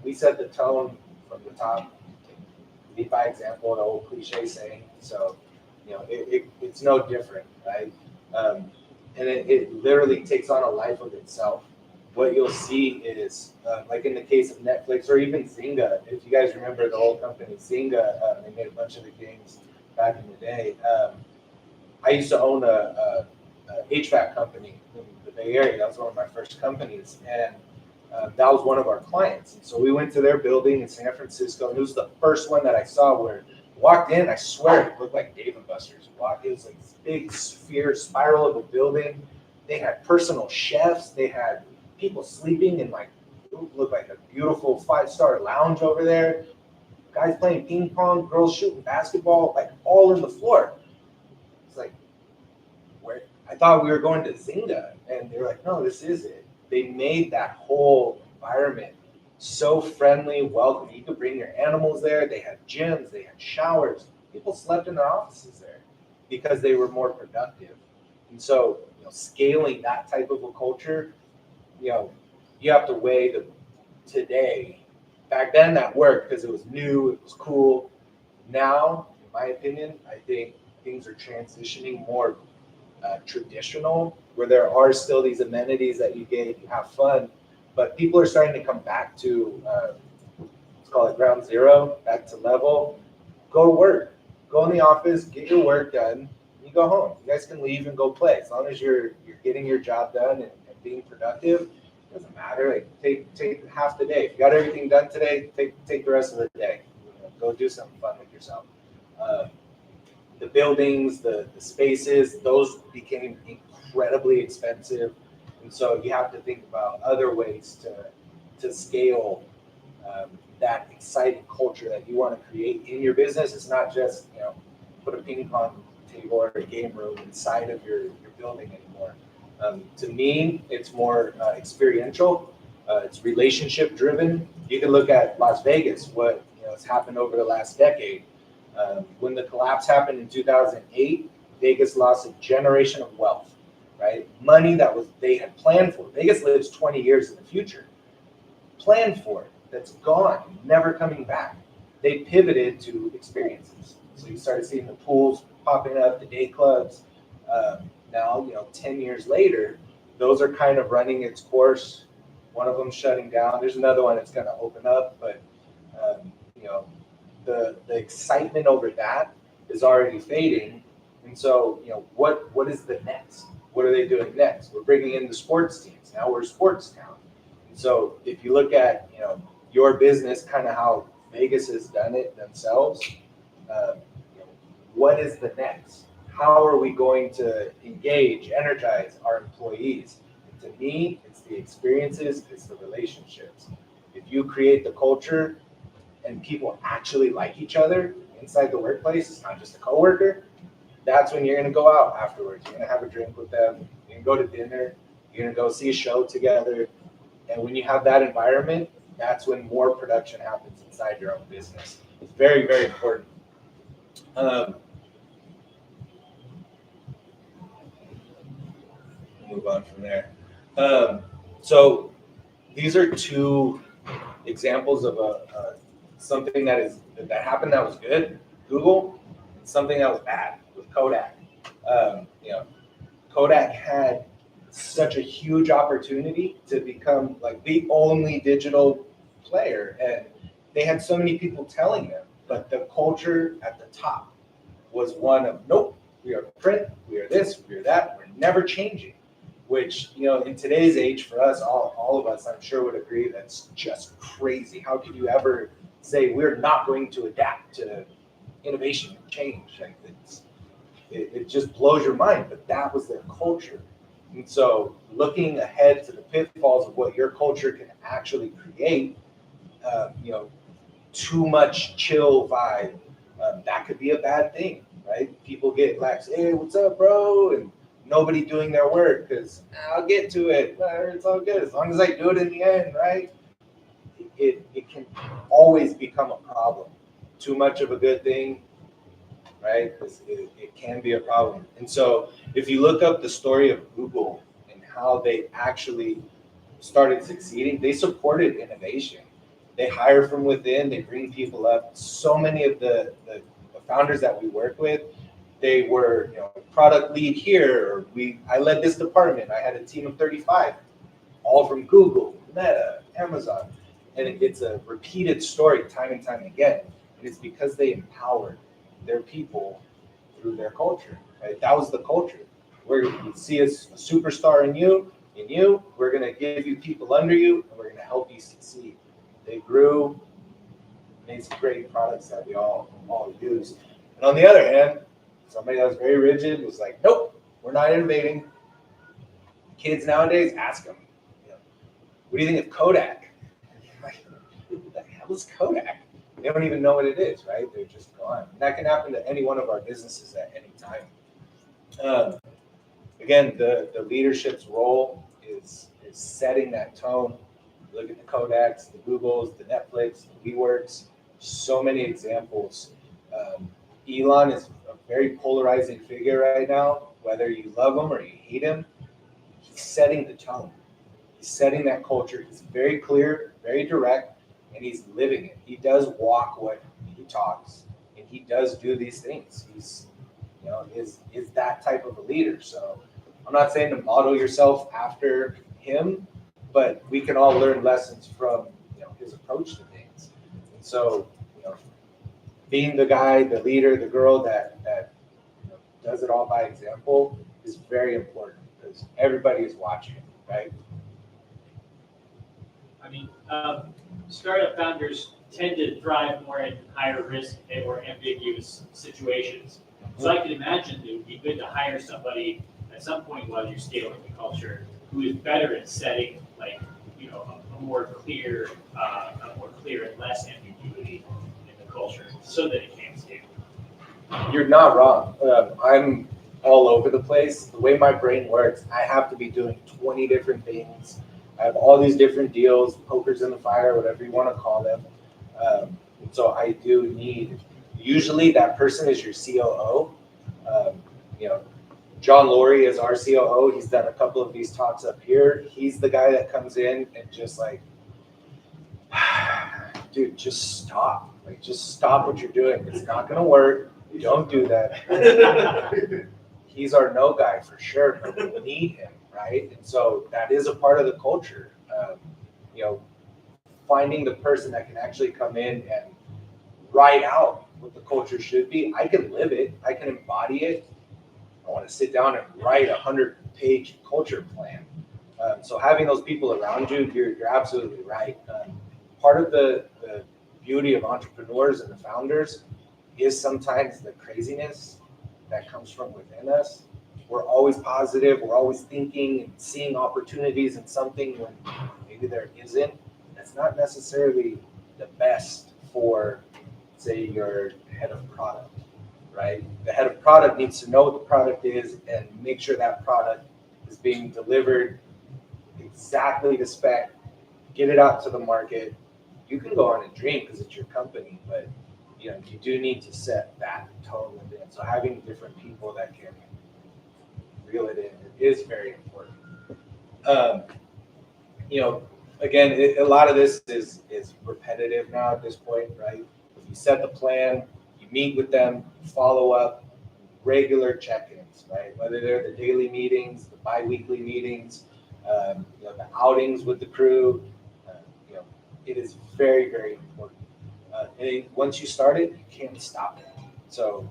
we set the tone from the top. Lead by example, the old cliche saying. So, it's no different, right? And it literally takes on a life of itself. What you'll see is, like in the case of Netflix or even Zynga, if you guys remember the old company Zynga, they made a bunch of the games back in the day. I used to own a HVAC company in the Bay Area. That was one of my first companies, and that was one of our clients. And so we went to their building in San Francisco, and it was the first one that I saw where walked in. I swear it looked like Dave and Buster's. It was like this big spiral of a building. They had personal chefs. They had people sleeping in it looked like a beautiful 5-star lounge over there. Guys playing ping pong, girls shooting basketball, like all on the floor. It's like, where? I thought we were going to Zynga. And they were like, no, this is it. They made that whole environment so friendly, welcoming. You could bring your animals there. They had gyms, they had showers. People slept in their offices there because they were more productive. And so, scaling that type of a culture, you have to weigh the today. Back then that worked because it was new, it was cool. Now, in my opinion, I think things are transitioning more traditional, where there are still these amenities that you get, you have fun, but people are starting to come back to, let's call it ground zero, back to level. Go to work, go in the office, get your work done, you go home. You guys can leave and go play. As long as you're getting your job done and being productive, it doesn't matter. Like take half the day. If you got everything done today, take the rest of the day. Go do something fun with yourself. The buildings, the spaces, those became incredibly expensive. And so you have to think about other ways to scale that exciting culture that you want to create in your business. It's not just, put a ping pong table or a game room inside of your building anymore. To me, it's more experiential. It's relationship driven. You can look at Las Vegas, what has happened over the last decade. When the collapse happened in 2008, Vegas lost a generation of wealth, right? Money that they had planned for. Vegas lives 20 years in the future. Planned for it. That's gone, never coming back. They pivoted to experiences. So you started seeing the pools popping up, the day clubs. Now, 10 years later, those are kind of running its course. One of them shutting down. There's another one that's going to open up, but the excitement over that is already fading. And so, what is the next? What are they doing next? We're bringing in the sports teams. Now we're a sports town. And so if you look at, your business, kind of how Vegas has done it themselves, what is the next? How are we going to engage, energize our employees? And to me, it's the experiences, it's the relationships. If you create the culture and people actually like each other inside the workplace, it's not just a coworker, that's when you're going to go out afterwards. You're going to have a drink with them. You're going to go to dinner. You're going to go see a show together. And when you have that environment, that's when more production happens inside your own business. It's very, very important. Move on from there. So these are two examples of something that happened that was good, Google, and something that was bad with Kodak. Kodak had such a huge opportunity to become like the only digital player, and they had so many people telling them, but the culture at the top was one of, nope, we are print, we are this, we are that, we're never changing. Which, in today's age, for us, all of us, I'm sure would agree, that's just crazy. How could you ever say we're not going to adapt to innovation and change? Like it just blows your mind, but that was their culture. And so looking ahead to the pitfalls of what your culture can actually create, too much chill vibe, that could be a bad thing, right? People get lax, hey, what's up, bro? And nobody doing their work because I'll get to it. It's all good as long as I do it in the end, right? It can always become a problem. Too much of a good thing, right? It can be a problem. And so if you look up the story of Google and how they actually started succeeding, they supported innovation. They hire from within, they bring people up. So many of the founders that we work with, they were, product lead here, or I led this department. I had a team of 35, all from Google, Meta, Amazon. And it's a repeated story time and time again. And it's because they empowered their people through their culture, right? That was the culture. We see a superstar in you, we're gonna give you people under you, and we're gonna help you succeed. They grew, made some great products that we all use. And on the other hand, somebody that was very rigid was like, nope, we're not innovating. Kids nowadays, ask them, what do you think of Kodak? Like, what the hell is Kodak? They don't even know what it is, right? They're just gone. And that can happen to any one of our businesses at any time. again, the leadership's role is setting that tone. Look at the Kodaks, the Googles, the Netflix, the WeWorks, so many examples. Elon is a very polarizing figure right now, whether you love him or you hate him. He's setting the tone. He's setting that culture. He's very clear, very direct, and he's living it. He does walk what he talks, and he does do these things. He's, is that type of a leader. So I'm not saying to model yourself after him, but we can all learn lessons from his approach to things. And so, being the guy, the leader, the girl that does it all by example is very important because everybody is watching, right? I mean, startup founders tend to thrive more in higher risk or ambiguous situations. So I can imagine it would be good to hire somebody at some point while you're scaling the culture who is better at setting a more clear and less ambiguity in the culture so that it can scale. You're not wrong. I'm all over the place. The way my brain works, I have to be doing 20 different things. I have all these different deals, pokers in the fire, whatever you want to call them. So I do need, usually that person is your COO. John Laurie is our COO. He's done a couple of these talks up here. He's the guy that comes in and just like, dude, just stop. Like, just stop what you're doing. It's not going to work. Don't do that. He's our no guy for sure, but we need him, right? And so that is a part of the culture. Finding the person that can actually come in and write out what the culture should be. I can live it. I can embody it. I want to sit down and write a 100-page culture plan. So having those people around you, you're absolutely right. Part of the beauty of entrepreneurs and the founders is sometimes the craziness that comes from within us. We're always positive. We're always thinking and seeing opportunities in something when maybe there isn't. That's not necessarily the best for, say, your head of product. Right? The head of product needs to know what the product is and make sure that product is being delivered exactly to spec, get it out to the market. You can go on and dream because it's your company, but you do need to set that tone within. So having different people that can reel it in is very important. Again, a lot of this is repetitive now at this point, right? If you set the plan, you meet with them, follow up, regular check-ins, right? Whether they're the daily meetings, the bi-weekly meetings, the outings with the crew, it is very, very important. And once you start it, you can't stop it. So,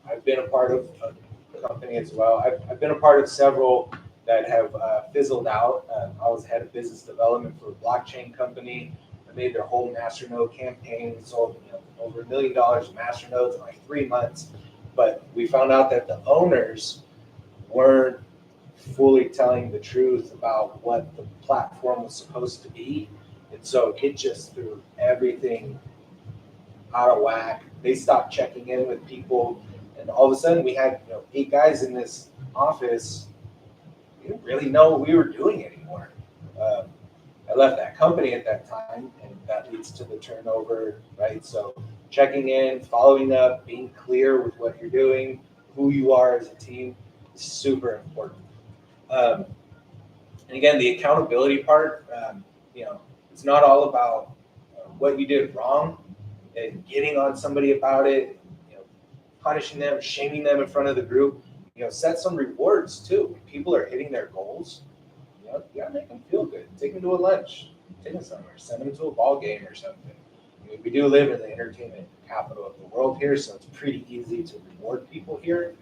I've been a part of a company as well. I've been a part of several that have fizzled out. I was head of business development for a blockchain company. I made their whole masternode campaign, sold over $1 million of masternodes in like 3 months. But we found out that the owners weren't fully telling the truth about what the platform was supposed to be. And so it just threw everything out of whack. They stopped checking in with people. And all of a sudden we had 8 guys in this office. We didn't really know what we were doing anymore. I left that company at that time, and that leads to the turnover, right? So checking in, following up, being clear with what you're doing, who you are as a team is super important. And again, the accountability part, it's not all about what you did wrong and getting on somebody about it, punishing them, shaming them in front of the group. Set some rewards too. When people are hitting their goals, you gotta make them feel good. Take them to a lunch, take them somewhere, send them to a ball game or something. We do live in the entertainment capital of the world here, so it's pretty easy to reward people here.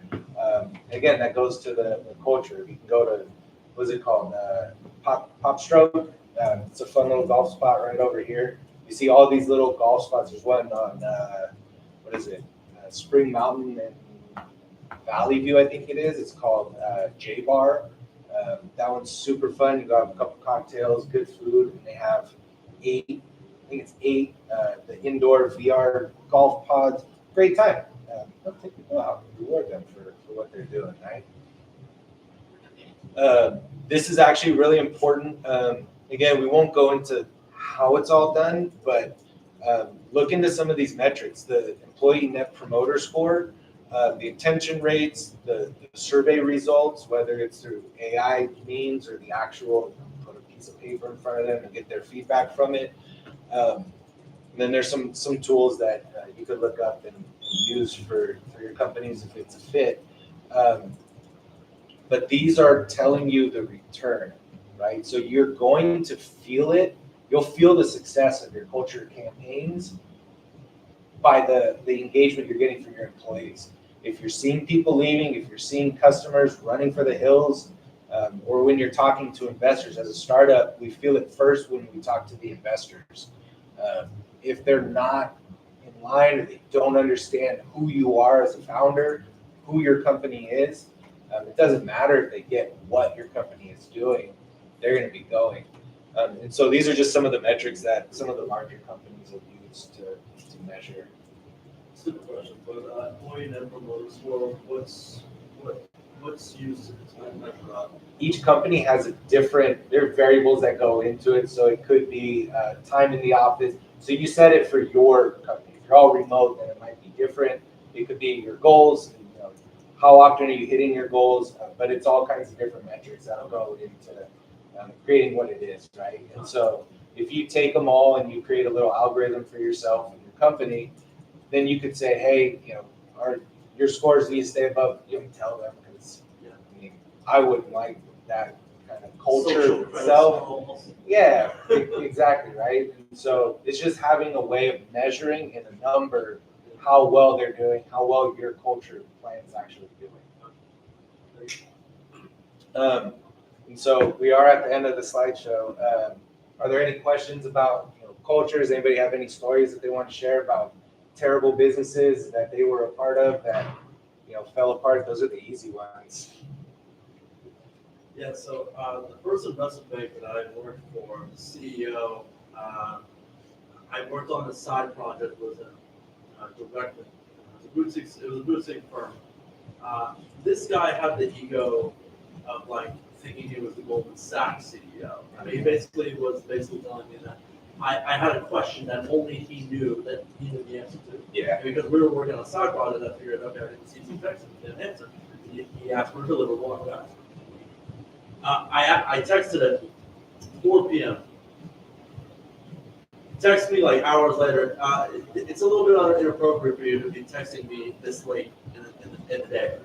Again, that goes to the culture. You can go to, what's it called? Pop Stroke. It's a fun little golf spot right over here. You see all these little golf spots. There's one on, Spring Mountain and Valley View, I think it is. It's called J Bar. That one's super fun. You got a couple cocktails, good food, and they have 8 the indoor VR golf pods. Great time. Take people out, reward them for what they're doing, right? This is actually really important. Again, we won't go into how it's all done, but look into some of these metrics, the employee net promoter score, the attention rates, the survey results, whether it's through AI means or the actual, put a piece of paper in front of them and get their feedback from it. And then there's some tools that you could look up and use for your companies if it's a fit. But these are telling you the return, right? So you're going to feel it. You'll feel the success of your culture campaigns by the engagement you're getting from your employees. If you're seeing people leaving, if you're seeing customers running for the hills, or when you're talking to investors as a startup, we feel it first when we talk to the investors. If they're not in line or they don't understand who you are as a founder, who your company is, it doesn't matter if they get what your company is doing, they're going to be going. And so these are just some of the metrics that some of the larger companies have used to measure. Simple question, but employee net promoter score, what's used to measure that? Each company has a different, there are variables that go into it. So it could be time in the office. So you set it for your company. If you're all remote, then it might be different. It could be your goals. How often are you hitting your goals? But it's all kinds of different metrics that'll go into creating what it is, right? And so if you take them all and you create a little algorithm for yourself and your company, then you could say, hey, your scores need to stay above. You can tell them because I mean, I wouldn't like that kind of culture itself. Yeah, exactly, right? And so it's just having a way of measuring in a number how well they're doing, how well your culture plan is actually doing. And so we are at the end of the slideshow. Are there any questions about cultures? Anybody have any stories that they want to share about terrible businesses that they were a part of that fell apart? Those are the easy ones. Yeah, so the first investment bank that I worked for, the CEO, I worked on a side project with him directly. It was a boutique firm. This guy had the ego of thinking he was the Goldman Sachs CEO. I mean, he was telling me that I had a question that only he knew the answer to. Yeah. And because we were working on a side project, I figured, okay, I didn't see some text and didn't answer. He asked for a deliverable, I got it. I texted at 4 p.m. Text me hours later. It's a little bit inappropriate for you to be texting me this late in the day.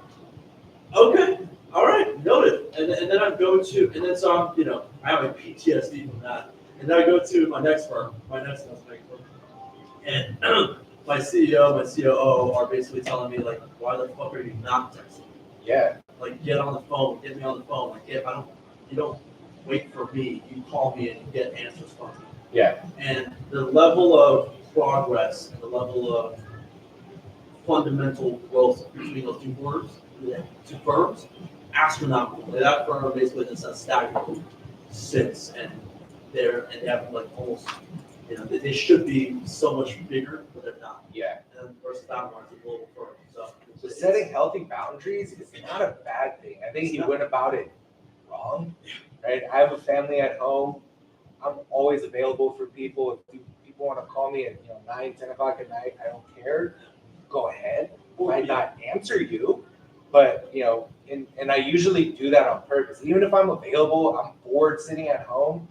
Okay, all right, noted. And then I go to, and then so I'm, I have a PTSD from that. And then I go to my next firm, my next investment firm, and my CEO, my COO are basically telling me why the fuck are you not texting me? Yeah. Get on the phone, get me on the phone. You don't wait for me. You call me and you get answers from me. Yeah. And the level of progress and the level of fundamental growth between those two firms, astronomical. That firm basically just has stagnant since, and they have almost, they should be so much bigger, but they're not. Yeah. And versus that one, it's a global firm. So setting healthy boundaries is not a bad thing. I think he went about it wrong, right? I have a family at home. I'm always available for people. If people want to call me at 9, 10 o'clock at night, I don't care. Go ahead. I might not answer you, but and I usually do that on purpose. Even if I'm available, I'm bored sitting at home.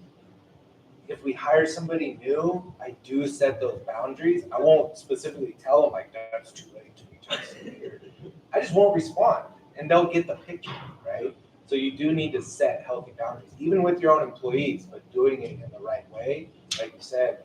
If we hire somebody new, I do set those boundaries. I won't specifically tell them that's too late to be texting. I just won't respond, and they'll get the picture, right? So you do need to set healthy boundaries, even with your own employees, but doing it in the right way. Like you said,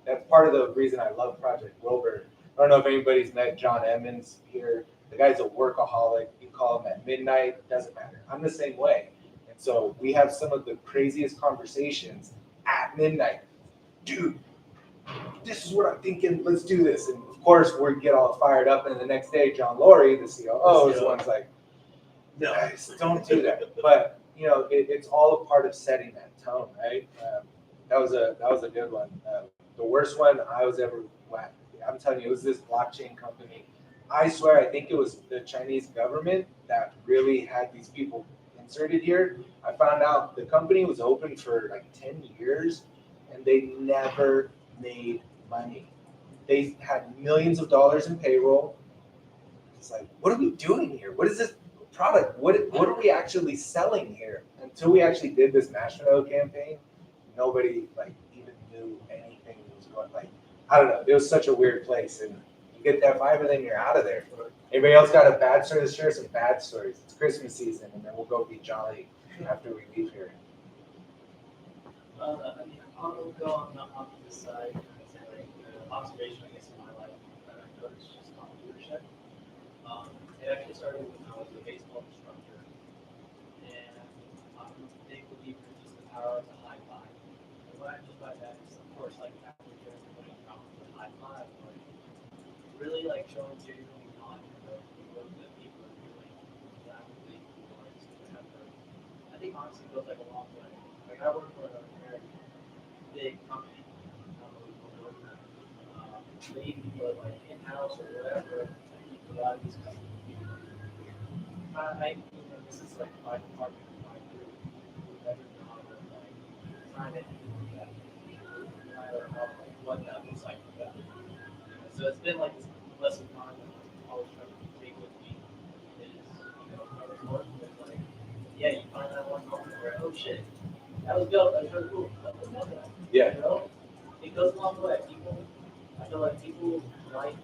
that's part of the reason I love Project Wilbur. I don't know if anybody's met John Emmons here. The guy's a workaholic. You call him at midnight, doesn't matter. I'm the same way. And so we have some of the craziest conversations at midnight. Dude, this is what I'm thinking. Let's do this. And of course, we get all fired up. And the next day, John Laurie, the COO, is the one's like, no, guys, don't do that. But it's all a part of setting that tone, right? That was a good one. The worst one I was ever. I'm telling you, it was this blockchain company. I swear, I think it was the Chinese government that really had these people in inserted here. I found out the company was open for like 10 years and they never made money. They had millions of dollars in payroll. It's like, what are we doing here? What is this product? What are we actually selling here? Until we actually did this marshmallow campaign, nobody like even knew anything was going. Like, I don't know. It was such a weird place, and you get that vibe, and then you're out of there. Anybody else got a bad story? Let's share some bad stories. It's Christmas season, and then we'll go be jolly after we leave here. Well, I mean, I'll go on the opposite side. Say, like, the observation, I guess, in my life that I noticed just on leadership. It actually started when I was a baseball instructor, and I'm a big believer in just the power of the high five. And what I mean by that is, of course, like after everybody comes with high five, like really like showing genuine honor of the work that people are doing. That really was whatever. I think honestly goes like a long way. Like I work for a very big company. I don't know if you know that. Maybe, but like in-house or whatever, I keep a lot of these companies. This is like my department, my group, whoever job of like trying to do that, no matter how, like, what that looks like for them. So it's been like this lesson learned that I'm always trying to take with me is, I was working with like, yeah, you find that one moment where, oh shit, that was dope, that was really cool. Let me know that. Yeah. It goes a long way. I feel like people like,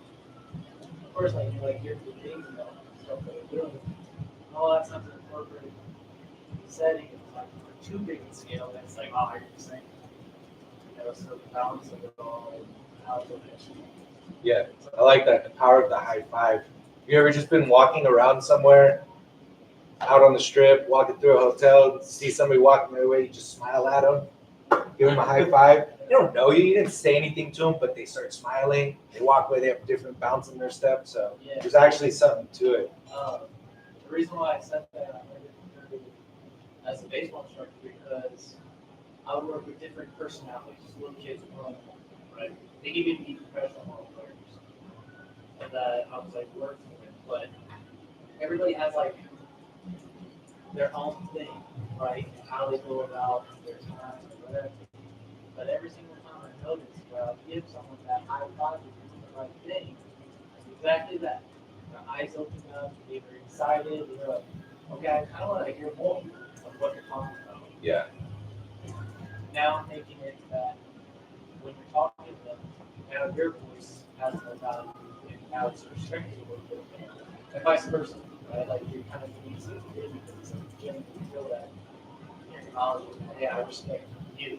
of course, like, here's the things and stuff that we're doing. All that stuff in a corporate setting is like too big a scale. And it's like, oh, you're just saying, so the balance of it all and how to achieve. Yeah, I like that. The power of the high five. Have you ever just been walking around somewhere, out on the strip, walking through a hotel, see somebody walking their way, you just smile at them, give them a high five. They don't know you. You didn't say anything to them, but they start smiling. They walk away. They have a different bounce in their step. So there's actually something to it. The reason why I said that as a baseball instructor because I would work with different personalities, little kids growing up, right? They give you to be professional ball players, and that I was like working with, but everybody has like their own thing, right? How they go about their time or whatever. But every single time I notice where I give someone that high five to do the right thing, it's exactly that. Their eyes open up, they were excited, they're like, okay, I kind of want to hear more of what you're talking about. Yeah. Now I'm making it that when you're talking to them, now your voice has no value, and now it's restricted a little bit. And vice versa, right? Like you're kind of doing something because you feel that you're acknowledging, hey, I respect you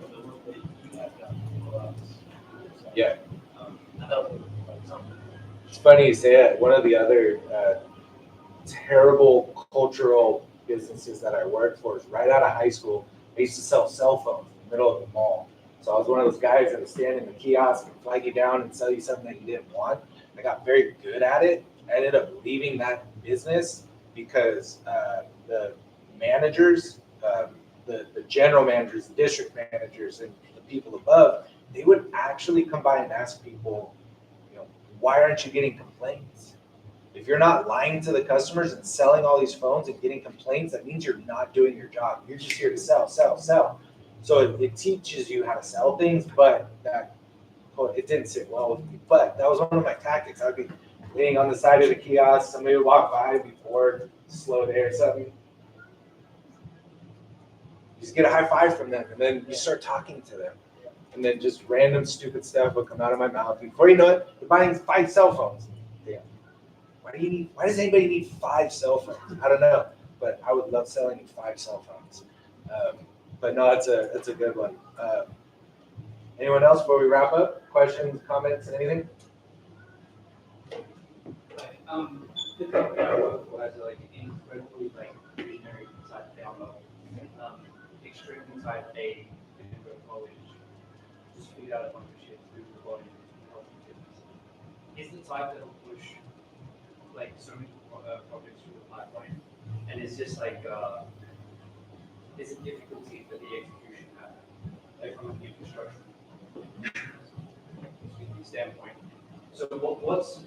for the work that you have done for us. So, Yeah. I thought it was like something. It's funny you say that. One of the other terrible cultural businesses that I worked for is right out of high school. I used to sell cell phones in the middle of the mall. So I was one of those guys that would stand in the kiosk and flag you down and sell you something that you didn't want. I got very good at it. I ended up leaving that business because the managers, the general managers, the district managers, and the people above, they would actually come by and ask people, why aren't you getting complaints? If you're not lying to the customers and selling all these phones and getting complaints, that means you're not doing your job. You're just here to sell, sell, sell. So it teaches you how to sell things, but it didn't sit well with me. But that was one of my tactics. I'd be leaning on the side of the kiosk, somebody would walk by, be bored, slow day or something. Just get a high five from them, and then you start talking to them. And then just random stupid stuff will come out of my mouth. Before you know it, you're buying 5 cell phones. Yeah. Why does anybody need 5 cell phones? I don't know, but I would love selling you 5 cell phones. But no, that's a good one. Anyone else before we wrap up? Questions, comments, anything? The company I work for has like an incredibly visionary type family, extremely type A, and go to college. Just figured out a bunch of shit through the body and health and fitness. Is the type that will push like so many projects through the pipeline, and it's just like there's a difficulty for the execution happen, like from an infrastructure standpoint. So what's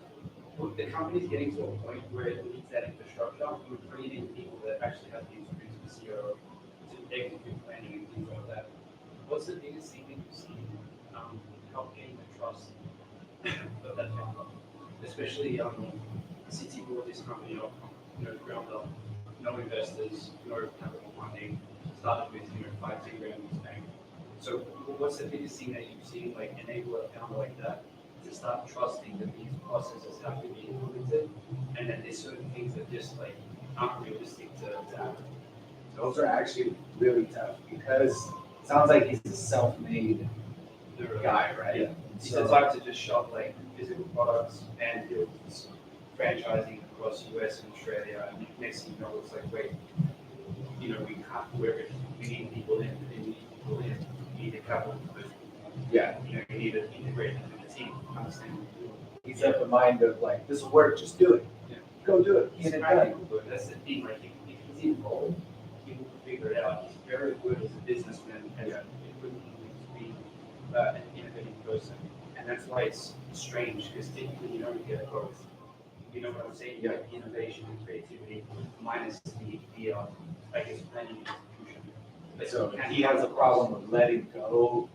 the company's getting to a point where it needs that infrastructure. We're bringing in people that actually have the executive planning and things like that. What's the biggest thing that you see help gain the trust of that founder? Especially since you brought this company up, ground up, no investors, no capital funding, started with 5 10 grand in the bank. So what's the biggest thing that you've seen like enable a founder like that to start trusting that these processes have to be implemented, and that there's certain things that just like aren't realistic to happen? Those are actually really tough because it sounds like he's a self-made guy, right? Yeah. He's the So, type to just shop like physical products and build franchising across US and Australia, and next thing you know, it's like, wait, we can't work it. We need people in, we need the capital, but yeah, you need to integrate into the team, understand what you're doing. he's of the mind of like, this will work, just do it. Yeah. Go do it. He's Get it done. practical, but that's the thing, like if he's involved, he will figure it out. He's very good as a businessman, and to be an innovative person. And that's why it's strange, because typically you don't get both. You know what I'm saying? You have innovation and creativity minus the I guess, planning and execution. But So can he has a problem with letting go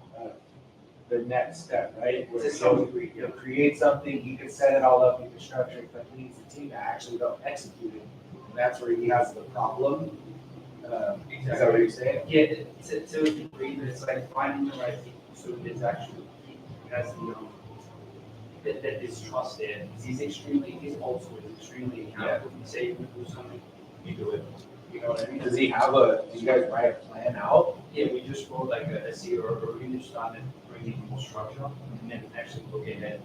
the next step, right? Where To he some goes, degree, he'll create something, he can set it all up, he can structure it, but he needs a team to actually go execute it. And that's where he has the problem. Is that what you're saying? Yeah, to a degree, but it's like finding the right people, so there's actually he has that there's trust there. He's also extremely accountable. You say you do something, you do it. You know what I mean? Does he have do you guys write a plan out? Yeah, we just wrote like a CEO, or we just started bringing in structure, and then actually look ahead.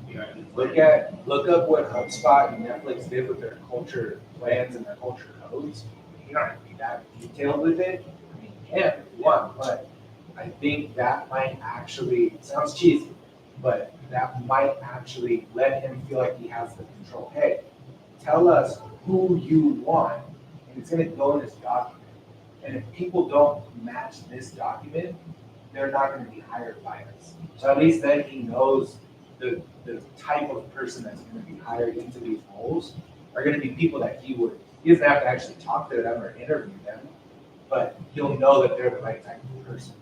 And Look up what HubSpot and Netflix did with their culture plans and their culture codes. You don't have to be that detailed with it. I mean, you can if you want, but I think that might actually, it sounds cheesy, but that might actually let him feel like he has the control. Hey, tell us who you want, and it's gonna go in this document. And if people don't match this document, they're not gonna be hired by us. So at least then he knows the type of person that's gonna be hired into these roles are gonna be people that he doesn't have to actually talk to them or interview them, but he'll know that they're the right type of person,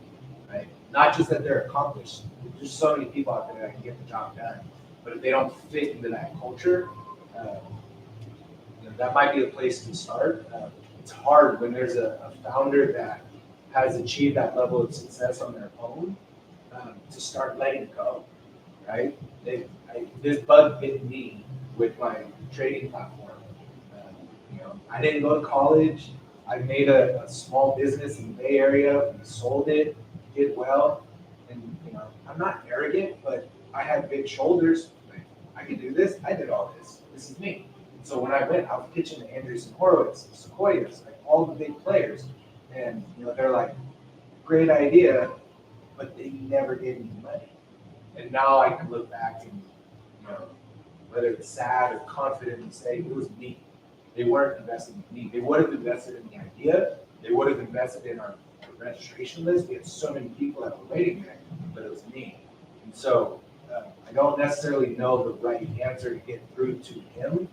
right? Not just that they're accomplished. There's so many people out there that can get the job done, but if they don't fit into that culture, that might be a place to start. It's hard when there's a founder that has achieved that level of success on their own to start letting go, right? This bug bit me with my trading platform. I didn't go to college. I made a small business in the Bay Area. We sold it, did well, and I'm not arrogant, but I had big shoulders. Like, I can do this. I did all this. This is me. So when I went, I was pitching to Andreessen Horowitz, Sequoias, like all the big players, and they're like, great idea, but they never gave me money. And now I can look back and whether it's sad or confident and say it was me. They weren't investing in me. They would have invested in the idea. They would have invested in our registration list. We had so many people that were waiting there, but it was me. And so I don't necessarily know the right answer to get through to him.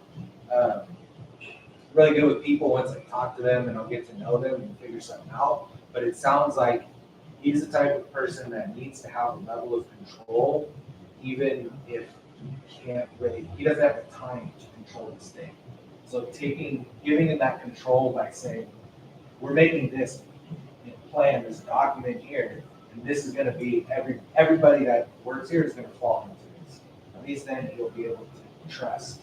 Really good with people once I talk to them and I'll get to know them and figure something out. But it sounds like he's the type of person that needs to have a level of control, even if he doesn't have the time to control this thing. So giving him that control by saying, we're making this plan, this document here, and this is gonna be, everybody that works here is gonna fall into this. At least then he'll be able to trust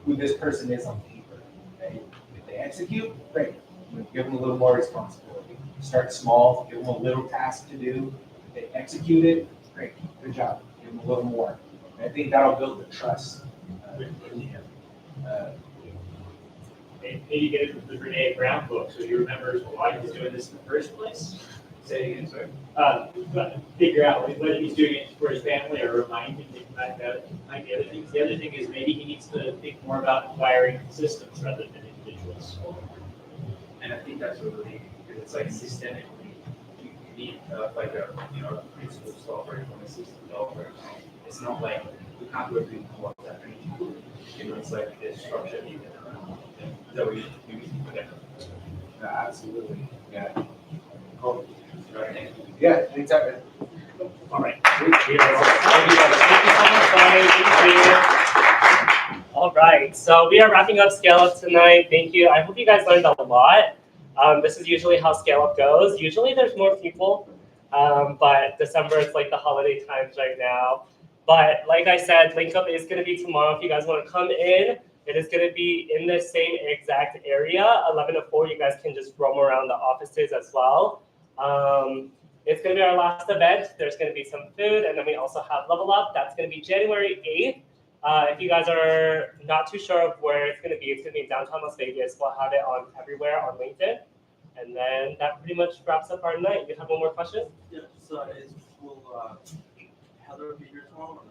who this person is on paper. Okay? If they execute, great. Give them a little more responsibility. Start small, give them a little task to do. If they execute it, great, good job. Give them a little more. And I think that'll build the trust in him. Maybe get it from the Brene Brown book, so he remembers why he's doing this in the first place. Say again, sorry. Figure out whether he's doing it for his family or remind him about it. Like the other things. The other thing is maybe he needs to think more about acquiring systems rather than individuals. And I think that's really, because it's like systemically, you need like a principal software from a system developer. It's not like we can't work with what that it's like there's structure needed. So we forget. Absolutely, yeah. Yeah, anytime. All right. Thank you so much, Brian. Thank you. All right. So we are wrapping up ScaleUp tonight. Thank you. I hope you guys learned a lot. This is usually how ScaleUp goes. Usually there's more people, but December is like the holiday times right now. But like I said, link up is going to be tomorrow. If you guys want to come in, it is going to be in the same exact area, 11 to 4. You guys can just roam around the offices as well. It's going to be our last event. There's going to be some food, and then we also have Level Up. That's going to be January 8th. If you guys are not too sure of where it's going to be in downtown Las Vegas. We'll have it on everywhere on LinkedIn. And then that pretty much wraps up our night. You have one more question? Yeah, so will Heather be here tomorrow?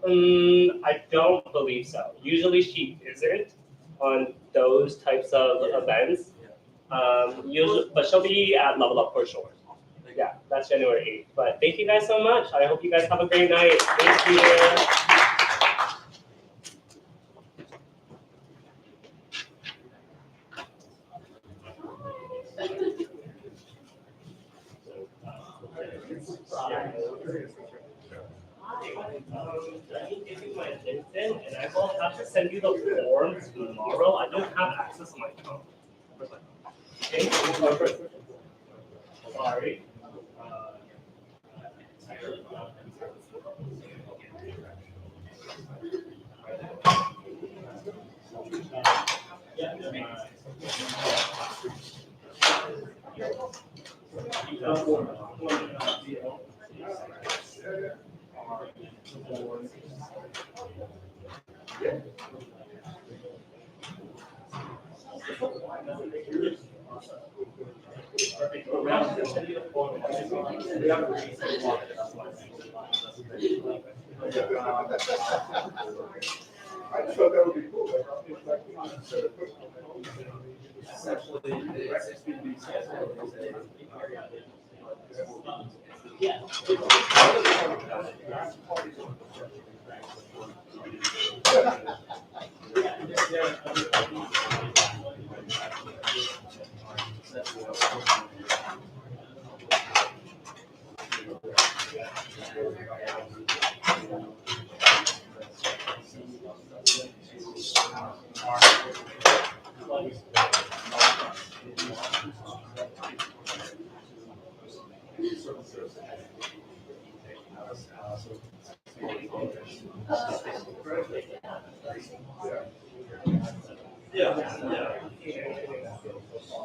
Or no? I don't believe so. Usually she isn't on those types of events. Usually, but she'll be at Level Up for sure. Yeah, that's January 8th. But thank you guys so much. I hope you guys have a great night. Thank you. I need to give you my LinkedIn, and I will have to send you the form tomorrow. I don't have access to my phone. Okay. Sorry. I just thought that would be cool. Yeah.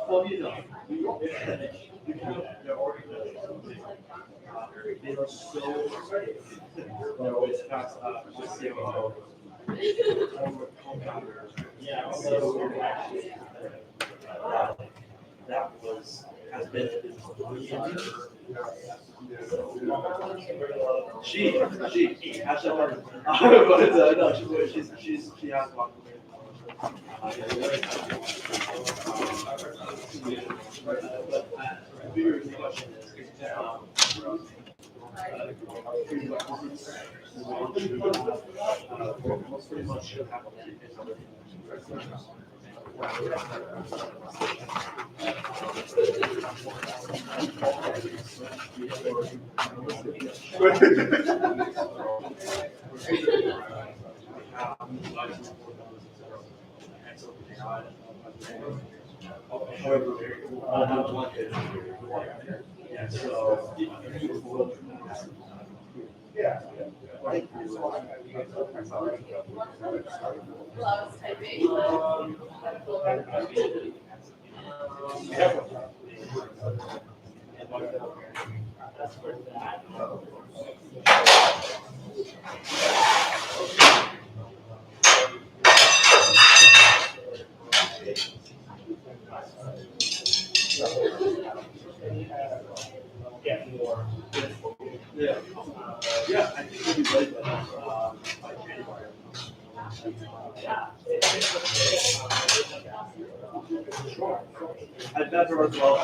Well, you know, they are so always past yeah, so that has been she has that one. But no, she has one. Bigger question is, pretty much should have yeah. Yeah, I think it'll be ready by January. I'd better as well.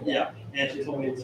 Yeah, and she told me to.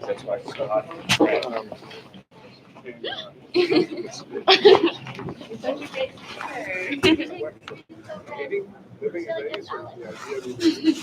That's why it's so hot. It's such a great picture. Moving in Vegas or the idea of